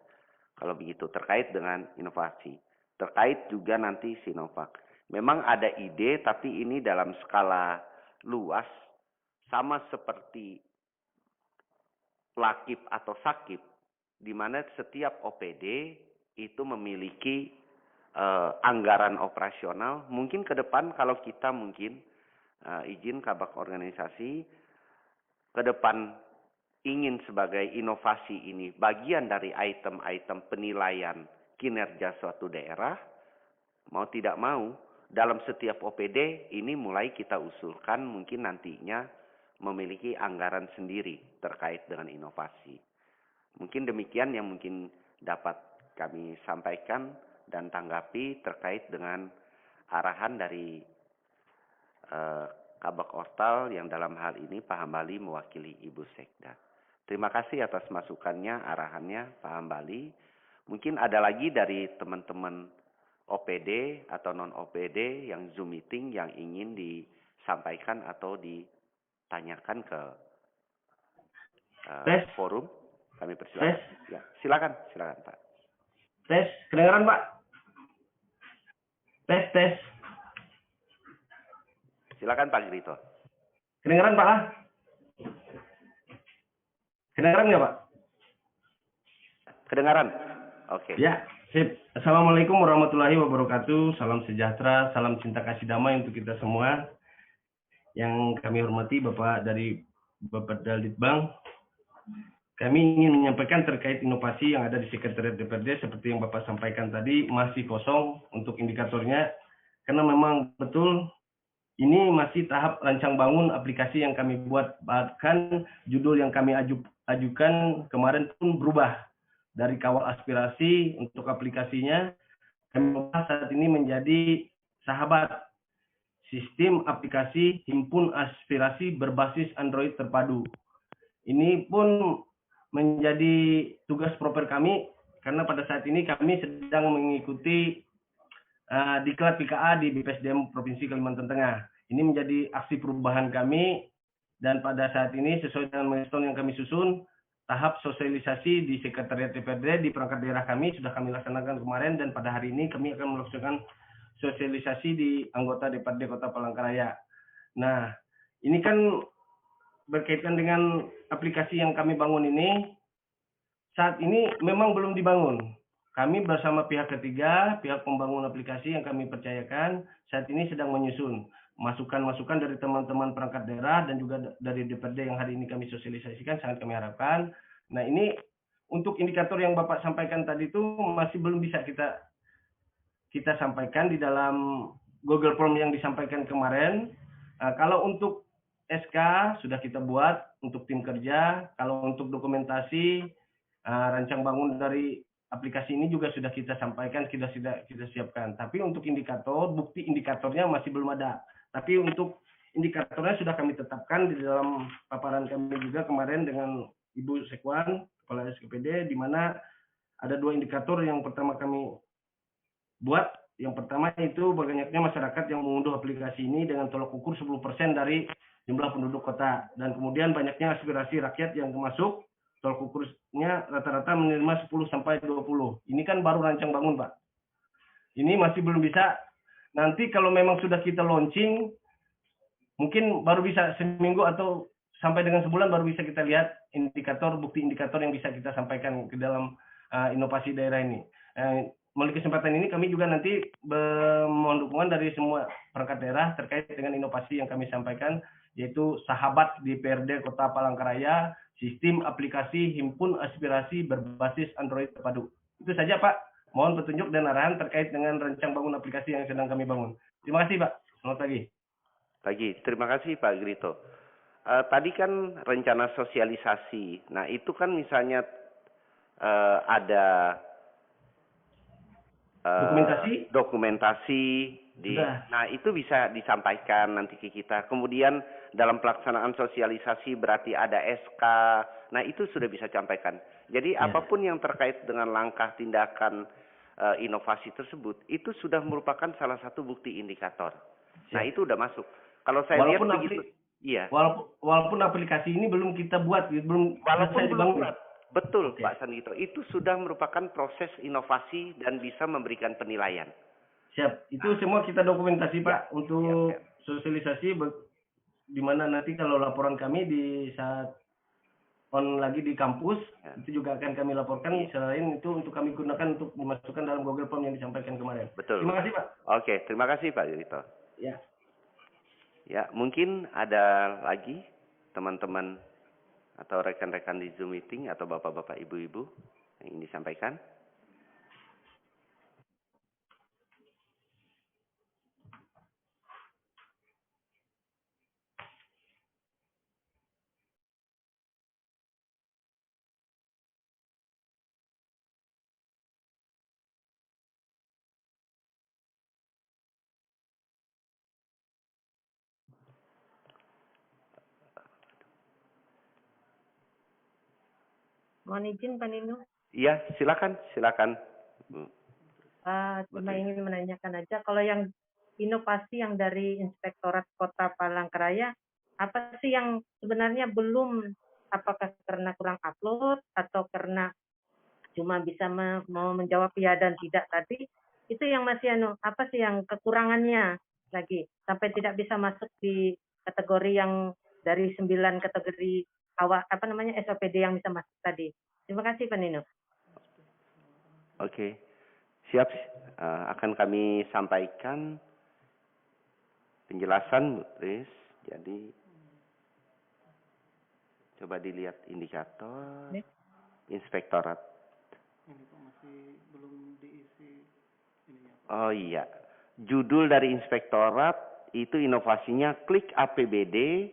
Kalau begitu, terkait dengan inovasi. Terkait juga nanti Sinovac. Memang ada ide, tapi ini dalam skala luas. Sama seperti Lakip atau Sakip, di mana setiap OPD itu memiliki anggaran operasional. Mungkin ke depan kalau kita mungkin izin kabak organisasi ke depan ingin sebagai inovasi ini bagian dari item-item penilaian kinerja suatu daerah, mau tidak mau dalam setiap OPD ini mulai kita usulkan mungkin nantinya memiliki anggaran sendiri terkait dengan inovasi. Mungkin demikian yang mungkin dapat kami sampaikan dan tanggapi terkait dengan arahan dari Kabak Ortal yang dalam hal ini Pak Hambali mewakili Ibu Sekda. Terima kasih atas masukannya, arahannya Pak Hambali. Mungkin ada lagi dari teman-teman OPD atau non-OPD yang Zoom meeting yang ingin disampaikan atau ditanyakan ke forum. Kami persilakan. Ya, silakan Pak. Tes, kedengaran Pak? Tes. Silakan Pak Grito. Kedengaran Pak? Kedengaran nggak Pak? Kedengaran. Oke. Ya, sip. Assalamualaikum warahmatullahi wabarakatuh. Salam sejahtera, salam cinta kasih damai untuk kita semua. Yang kami hormati Bapak dari Bapak Litbang. Kami ingin menyampaikan terkait inovasi yang ada di Sekretariat DPRD seperti yang Bapak sampaikan tadi masih kosong untuk indikatornya karena memang betul ini masih tahap rancang bangun aplikasi yang kami buat, bahkan judul yang kami ajukan kemarin pun berubah dari kawal aspirasi untuk aplikasinya kami ubah saat ini menjadi sahabat sistem aplikasi himpun aspirasi berbasis Android terpadu. Ini pun menjadi tugas proper kami karena pada saat ini kami sedang mengikuti diklat PKA di BPSDM Provinsi Kalimantan Tengah. Ini menjadi aksi perubahan kami dan pada saat ini sesuai dengan milestone yang kami susun, tahap sosialisasi di Sekretariat DPRD di perangkat daerah kami sudah kami laksanakan kemarin dan pada hari ini kami akan melaksanakan sosialisasi di anggota DPRD Kota Palangkaraya. Nah, ini kan berkaitan dengan aplikasi yang kami bangun ini, saat ini memang belum dibangun. Kami bersama pihak ketiga, pihak pembangun aplikasi yang kami percayakan, saat ini sedang menyusun masukan-masukan dari teman-teman perangkat daerah dan juga dari DPRD yang hari ini kami sosialisasikan, sangat kami harapkan. Nah, ini untuk indikator yang Bapak sampaikan tadi itu masih belum bisa kita sampaikan di dalam Google Form yang disampaikan kemarin. Kalau untuk SK sudah kita buat untuk tim kerja. Kalau untuk dokumentasi rancang bangun dari aplikasi ini juga sudah kita sampaikan, kita siapkan. Tapi untuk indikator, bukti indikatornya masih belum ada. Tapi untuk indikatornya sudah kami tetapkan di dalam paparan kami juga kemarin dengan Ibu Sekwan, Kepala SKPD, di mana ada 2 indikator yang pertama kami buat. Yang pertama itu banyaknya masyarakat yang mengunduh aplikasi ini dengan tolak ukur 10% dari jumlah penduduk kota. Dan kemudian banyaknya aspirasi rakyat yang masuk, tolak ukurnya rata-rata menerima 10-20. Ini kan baru rancang bangun, Pak. Ini masih belum bisa. Nanti kalau memang sudah kita launching, mungkin baru bisa seminggu atau sampai dengan sebulan baru bisa kita lihat bukti indikator yang bisa kita sampaikan ke dalam inovasi daerah ini. Melalui kesempatan ini kami juga nanti mohon dukungan dari semua perangkat daerah terkait dengan inovasi yang kami sampaikan, yaitu Sahabat di PRD Kota Palangkaraya, sistem aplikasi himpun aspirasi berbasis Android terpadu. Itu saja Pak, mohon petunjuk dan arahan terkait dengan rencang bangun aplikasi yang sedang kami bangun. Terima kasih Pak, selamat pagi. Terima kasih Pak Grito. Tadi kan rencana sosialisasi. Nah itu kan misalnya ada dokumentasi nah itu bisa disampaikan nanti ke kita. Kemudian dalam pelaksanaan sosialisasi berarti ada SK. Nah itu sudah bisa sampaikan. Jadi apapun yang terkait dengan langkah tindakan inovasi tersebut itu sudah merupakan salah satu bukti indikator. Nah itu udah masuk. Kalau saya lihat begitu. Iya. Walaupun aplikasi ini belum kita buat, belum dibangun. Betul, Pak Sandito. Itu sudah merupakan proses inovasi dan bisa memberikan penilaian. Siap. Itu semua kita dokumentasi, Pak, untuk sosialisasi, di mana nanti kalau laporan kami di saat lagi di kampus, itu juga akan kami laporkan. Selain itu untuk kami gunakan untuk dimasukkan dalam Google Form yang disampaikan kemarin. Betul. Terima kasih, Pak. Oke, terima kasih, Pak Grito. Ya. Ya, mungkin ada lagi teman-teman atau rekan-rekan di Zoom meeting atau bapak-bapak, ibu-ibu yang ingin disampaikan. Mohon izin Pak Nino. Iya, silakan. Cuma ingin menanyakan aja, kalau yang inovasi yang dari Inspektorat Kota Palangkaraya, apa sih yang sebenarnya belum? Apakah karena kurang upload atau karena cuma bisa mau menjawab ya dan tidak tadi? Itu yang masih apa sih yang kekurangannya lagi sampai tidak bisa masuk di kategori yang dari 9 kategori awal SOPD yang bisa masuk tadi. Terima kasih Pak Nino. Oke. Siap, akan kami sampaikan penjelasan, Bu Tris. Jadi coba dilihat indikator Inspektorat. Ini kok masih belum diisi ini ya. Oh iya. Judul dari Inspektorat itu inovasinya Klik APBD.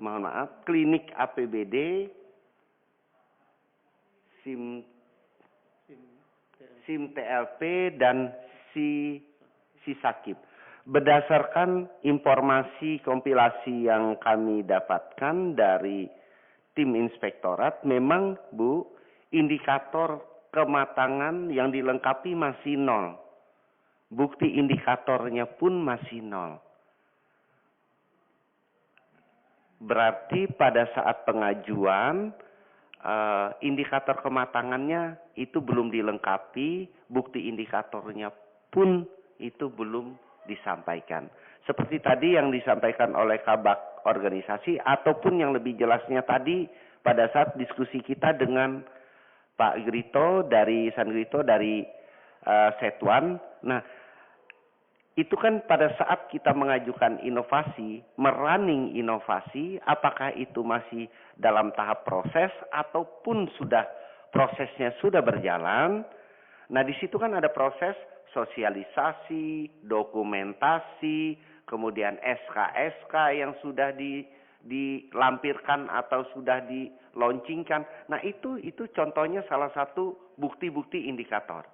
Mohon maaf, Klinik APBD SIM TLP dan Sisakib. Berdasarkan informasi kompilasi yang kami dapatkan dari tim Inspektorat, memang Bu, indikator kematangan yang dilengkapi masih 0. Bukti indikatornya pun masih 0. Berarti pada saat pengajuan, indikator kematangannya itu belum dilengkapi, bukti indikatornya pun itu belum disampaikan. Seperti tadi yang disampaikan oleh Kabak organisasi, ataupun yang lebih jelasnya tadi pada saat diskusi kita dengan Pak Grito dari San Grito dari Setuan. Nah, itu kan pada saat kita mengajukan inovasi, merunning inovasi, apakah itu masih dalam tahap proses ataupun sudah prosesnya sudah berjalan. Nah, di situ kan ada proses sosialisasi, dokumentasi, kemudian SK-SK yang sudah dilampirkan atau sudah di-launchingkan. Nah, itu contohnya salah satu bukti-bukti indikator.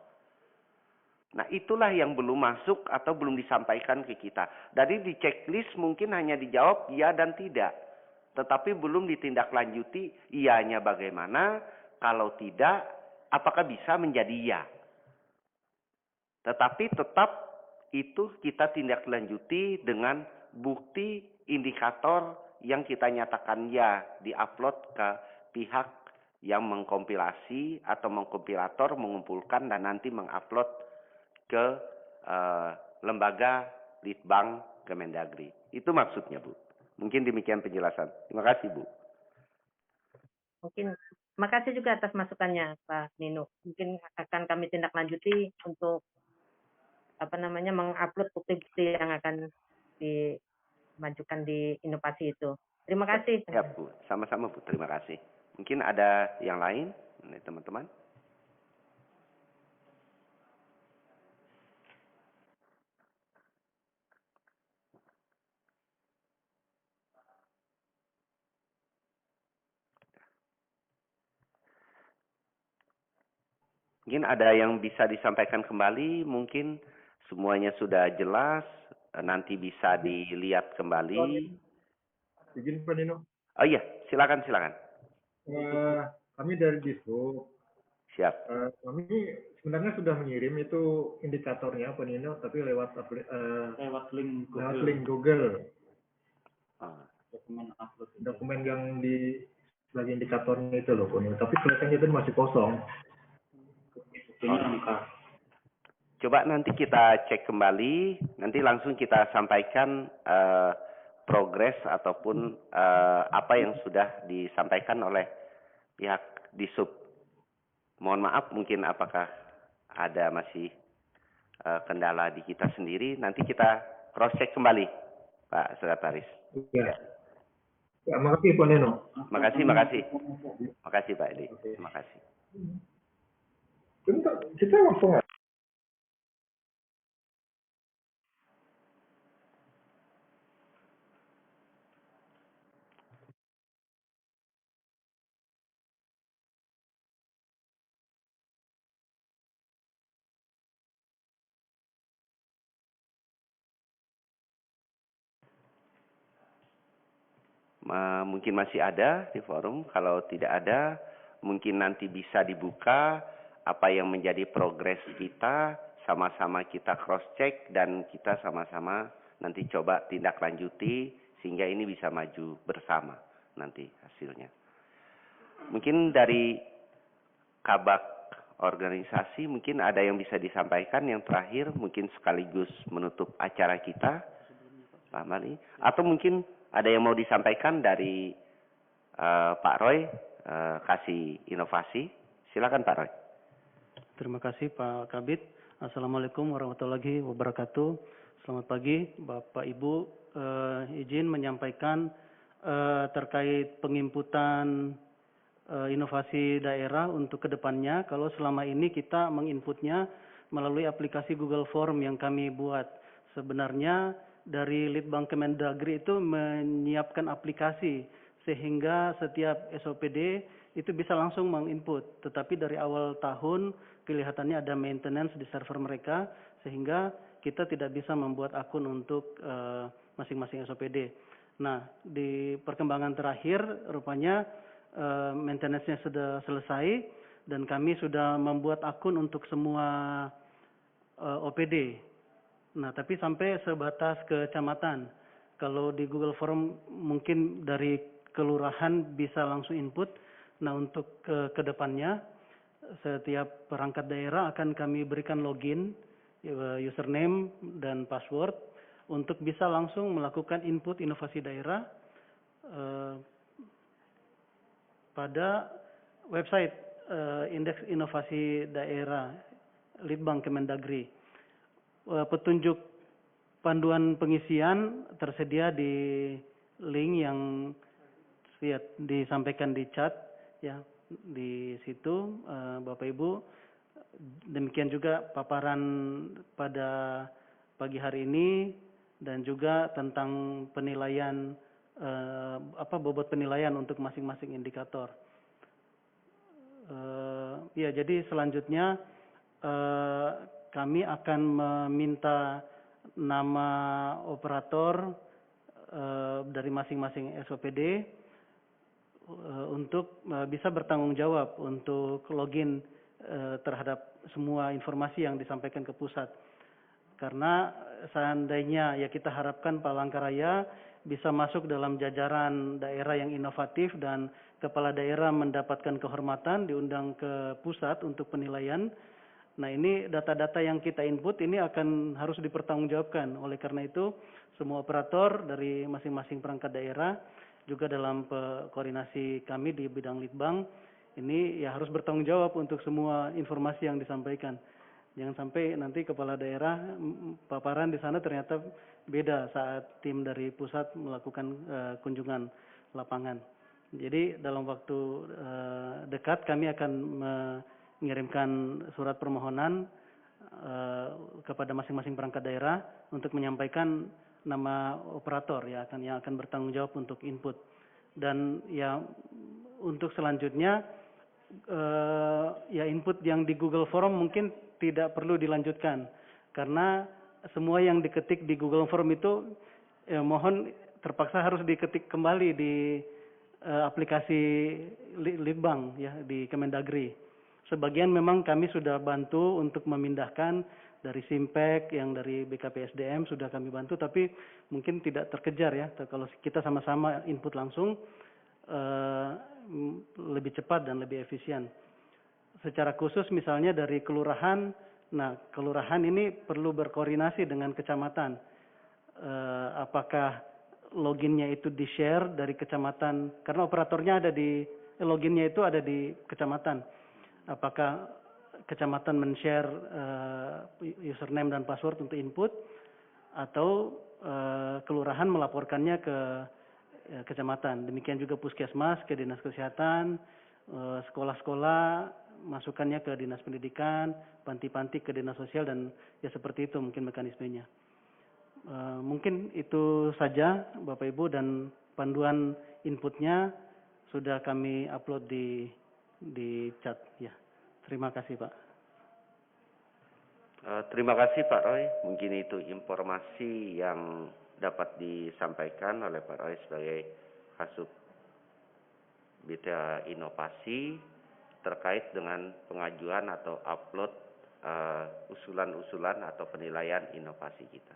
Nah, itulah yang belum masuk atau belum disampaikan ke kita. Dari di checklist mungkin hanya dijawab iya dan tidak. Tetapi belum ditindaklanjuti iyanya bagaimana, kalau tidak apakah bisa menjadi iya. Tetapi tetap itu kita tindaklanjuti dengan bukti indikator yang kita nyatakan ya, diupload ke pihak yang mengkompilasi atau mengkompilator, mengumpulkan dan nanti mengupload ke lembaga Litbang Kemendagri. Itu maksudnya, Bu. Mungkin demikian penjelasan. Terima kasih, Bu. Mungkin makasih juga atas masukannya Pak Nino. Mungkin akan kami tindak lanjuti untuk mengupload bukti-bukti yang akan dimajukan di inovasi itu. Terima kasih. Ya, Bu. Sama-sama, Bu. Terima kasih. Mungkin ada yang lain, teman-teman? Mungkin ada yang bisa disampaikan kembali, mungkin semuanya sudah jelas, nanti bisa dilihat kembali. Izin Pak Nino. Oh iya, silakan. Kami dari Dishub. Siap. Kami sebenarnya sudah mengirim itu indikatornya Pak Nino, tapi lewat link Google. Dokumen yang di sebagai indikatornya itu loh Pak Nino, tapi kelihatannya itu masih kosong. Coba nanti kita cek kembali, nanti langsung kita sampaikan progres ataupun apa yang sudah disampaikan oleh pihak Dishub. Mohon maaf, mungkin apakah ada masih kendala di kita sendiri, nanti kita cross check kembali, Pak Sekretaris. Ya. Ya, makasih Pak Nino. Makasih Pak Edi. Terima kasih. Bentar, kita langsung mungkin masih ada di forum. Kalau tidak ada, mungkin nanti bisa dibuka apa yang menjadi progres kita, sama-sama kita cross check dan kita sama-sama nanti coba tindak lanjuti sehingga ini bisa maju bersama nanti hasilnya. Mungkin dari Kabak organisasi mungkin ada yang bisa disampaikan yang terakhir, mungkin sekaligus menutup acara kita, Pak Mali, atau mungkin ada yang mau disampaikan dari Pak Roy, kasih inovasi. Silakan Pak Roy. Terima kasih Pak Kabid. Assalamualaikum warahmatullahi wabarakatuh. Selamat pagi Bapak Ibu. Izin menyampaikan terkait penginputan inovasi daerah untuk kedepannya. Kalau selama ini kita menginputnya melalui aplikasi Google Form yang kami buat. Sebenarnya dari Litbang Kemendagri itu menyiapkan aplikasi sehingga setiap SOPD itu bisa langsung menginput. Tetapi dari awal tahun kelihatannya ada maintenance di server mereka sehingga kita tidak bisa membuat akun untuk masing-masing SOPD. Nah, di perkembangan terakhir rupanya maintenance-nya sudah selesai dan kami sudah membuat akun untuk semua OPD. Nah, tapi sampai sebatas kecamatan. Kalau di Google Form mungkin dari kelurahan bisa langsung input. Nah, untuk ke depannya setiap perangkat daerah akan kami berikan login, username dan password untuk bisa langsung melakukan input inovasi daerah pada website Indeks Inovasi Daerah Litbang Kemendagri. Petunjuk panduan pengisian tersedia di link yang disampaikan di chat ya, di situ Bapak Ibu. Demikian juga paparan pada pagi hari ini dan juga tentang penilaian bobot penilaian untuk masing-masing indikator. Ya, jadi selanjutnya kami akan meminta nama operator dari masing-masing SOPD untuk bisa bertanggung jawab untuk login terhadap semua informasi yang disampaikan ke pusat. Karena seandainya ya kita harapkan Palangkaraya bisa masuk dalam jajaran daerah yang inovatif dan kepala daerah mendapatkan kehormatan diundang ke pusat untuk penilaian. Nah, ini data-data yang kita input ini akan harus dipertanggungjawabkan. Oleh karena itu, semua operator dari masing-masing perangkat daerah juga dalam koordinasi kami di bidang Litbang ini ya harus bertanggung jawab untuk semua informasi yang disampaikan. Jangan sampai nanti kepala daerah paparan di sana ternyata beda saat tim dari pusat melakukan kunjungan lapangan. Jadi dalam waktu dekat kami akan mengirimkan surat permohonan kepada masing-masing perangkat daerah untuk menyampaikan nama operator ya yang akan bertanggung jawab untuk input. Dan ya untuk selanjutnya ya input yang di Google Form mungkin tidak perlu dilanjutkan karena semua yang diketik di Google Form itu mohon terpaksa harus diketik kembali di aplikasi Litbang ya di Kemendagri. Sebagian memang kami sudah bantu untuk memindahkan dari Simpek yang dari BKPSDM sudah kami bantu, tapi mungkin tidak terkejar ya. Kalau kita sama-sama input langsung lebih cepat dan lebih efisien. Secara khusus misalnya dari kelurahan, nah kelurahan ini perlu berkoordinasi dengan kecamatan. Apakah loginnya itu di-share dari kecamatan, karena operatornya ada di, loginnya itu ada di kecamatan. Apakah kecamatan men-share username dan password untuk input, atau kelurahan melaporkannya ke kecamatan. Demikian juga puskesmas ke dinas kesehatan, sekolah-sekolah masukannya ke dinas pendidikan, panti-panti ke dinas sosial, dan ya seperti itu mungkin mekanismenya. Mungkin itu saja Bapak Ibu, dan panduan inputnya sudah kami upload di chat ya. Terima kasih Pak. Terima kasih Pak Roy. Mungkin itu informasi yang dapat disampaikan oleh Pak Roy sebagai Kasub Bidang Inovasi terkait dengan pengajuan atau upload usulan-usulan atau penilaian inovasi kita.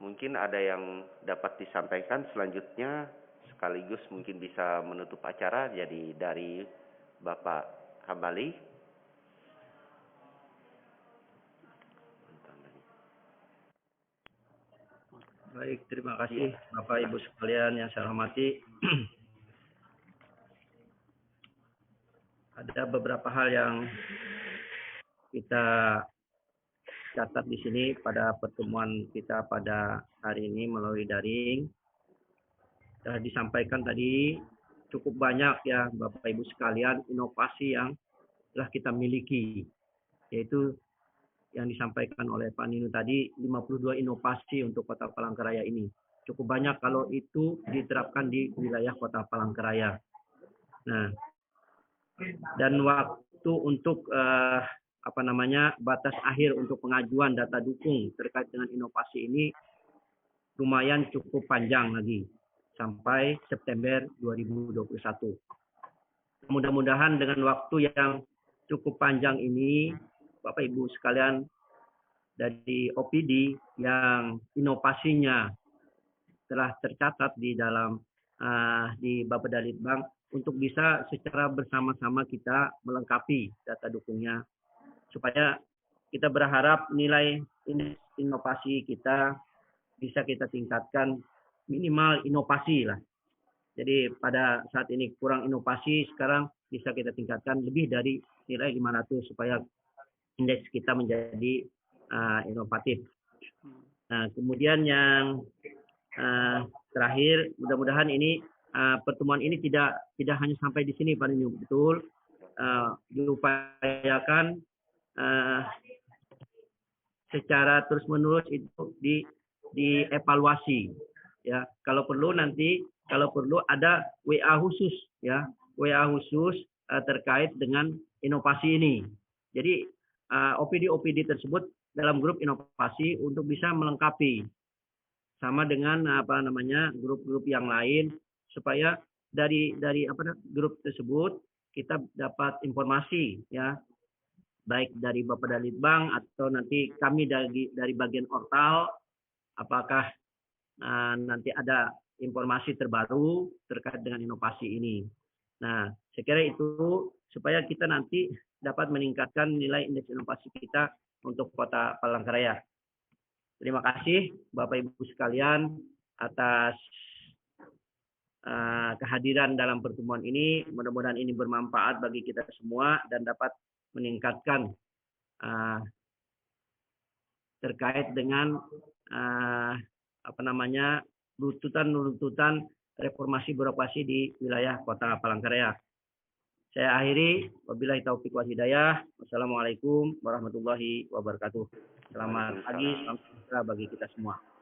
Mungkin ada yang dapat disampaikan selanjutnya, sekaligus mungkin bisa menutup acara, jadi dari Bapak Hambali. Baik, terima kasih Bapak Ibu sekalian yang saya hormati. Ada beberapa hal yang kita catat di sini pada pertemuan kita pada hari ini melalui daring. Sudah disampaikan tadi cukup banyak ya Bapak Ibu sekalian inovasi yang telah kita miliki, yaitu yang disampaikan oleh Pak Nino tadi, 52 inovasi untuk Kota Palangkaraya ini. Cukup banyak kalau itu diterapkan di wilayah Kota Palangkaraya. Nah, dan waktu untuk batas akhir untuk pengajuan data dukung terkait dengan inovasi ini lumayan cukup panjang lagi sampai September 2021. Mudah-mudahan dengan waktu yang cukup panjang ini Bapak Ibu sekalian dari OPD yang inovasinya telah tercatat di dalam di Bapeda Litbang untuk bisa secara bersama-sama kita melengkapi data dukungnya, supaya kita berharap nilai inovasi kita bisa kita tingkatkan minimal inovasi lah. Jadi pada saat ini kurang inovasi, sekarang bisa kita tingkatkan lebih dari nilai 500 supaya indeks kita menjadi inovatif. Nah, kemudian yang terakhir, mudah-mudahan ini pertemuan ini tidak hanya sampai di sini Pak Nino, betul diupayakan secara terus-menerus itu dievaluasi ya. Kalau perlu ada WA khusus ya, WA khusus terkait dengan inovasi ini. Jadi OPD tersebut dalam grup inovasi untuk bisa melengkapi sama dengan grup-grup yang lain, supaya dari grup tersebut kita dapat informasi ya, baik dari Bapeda Litbang atau nanti kami dari bagian Ortal, apakah nanti ada informasi terbaru terkait dengan inovasi ini. Nah, saya kira itu supaya kita nanti dapat meningkatkan nilai indeks inovasi kita untuk Kota Palangkaraya. Terima kasih Bapak Ibu sekalian atas kehadiran dalam pertemuan ini. Mudah-mudahan ini bermanfaat bagi kita semua dan dapat meningkatkan terkait dengan runtutan reformasi birokrasi di wilayah Kota Palangkaraya. Saya akhiri, wabillahi taufiq wal hidayah. Wassalamualaikum warahmatullahi wabarakatuh. Selamat pagi, selamat sejahtera bagi kita semua.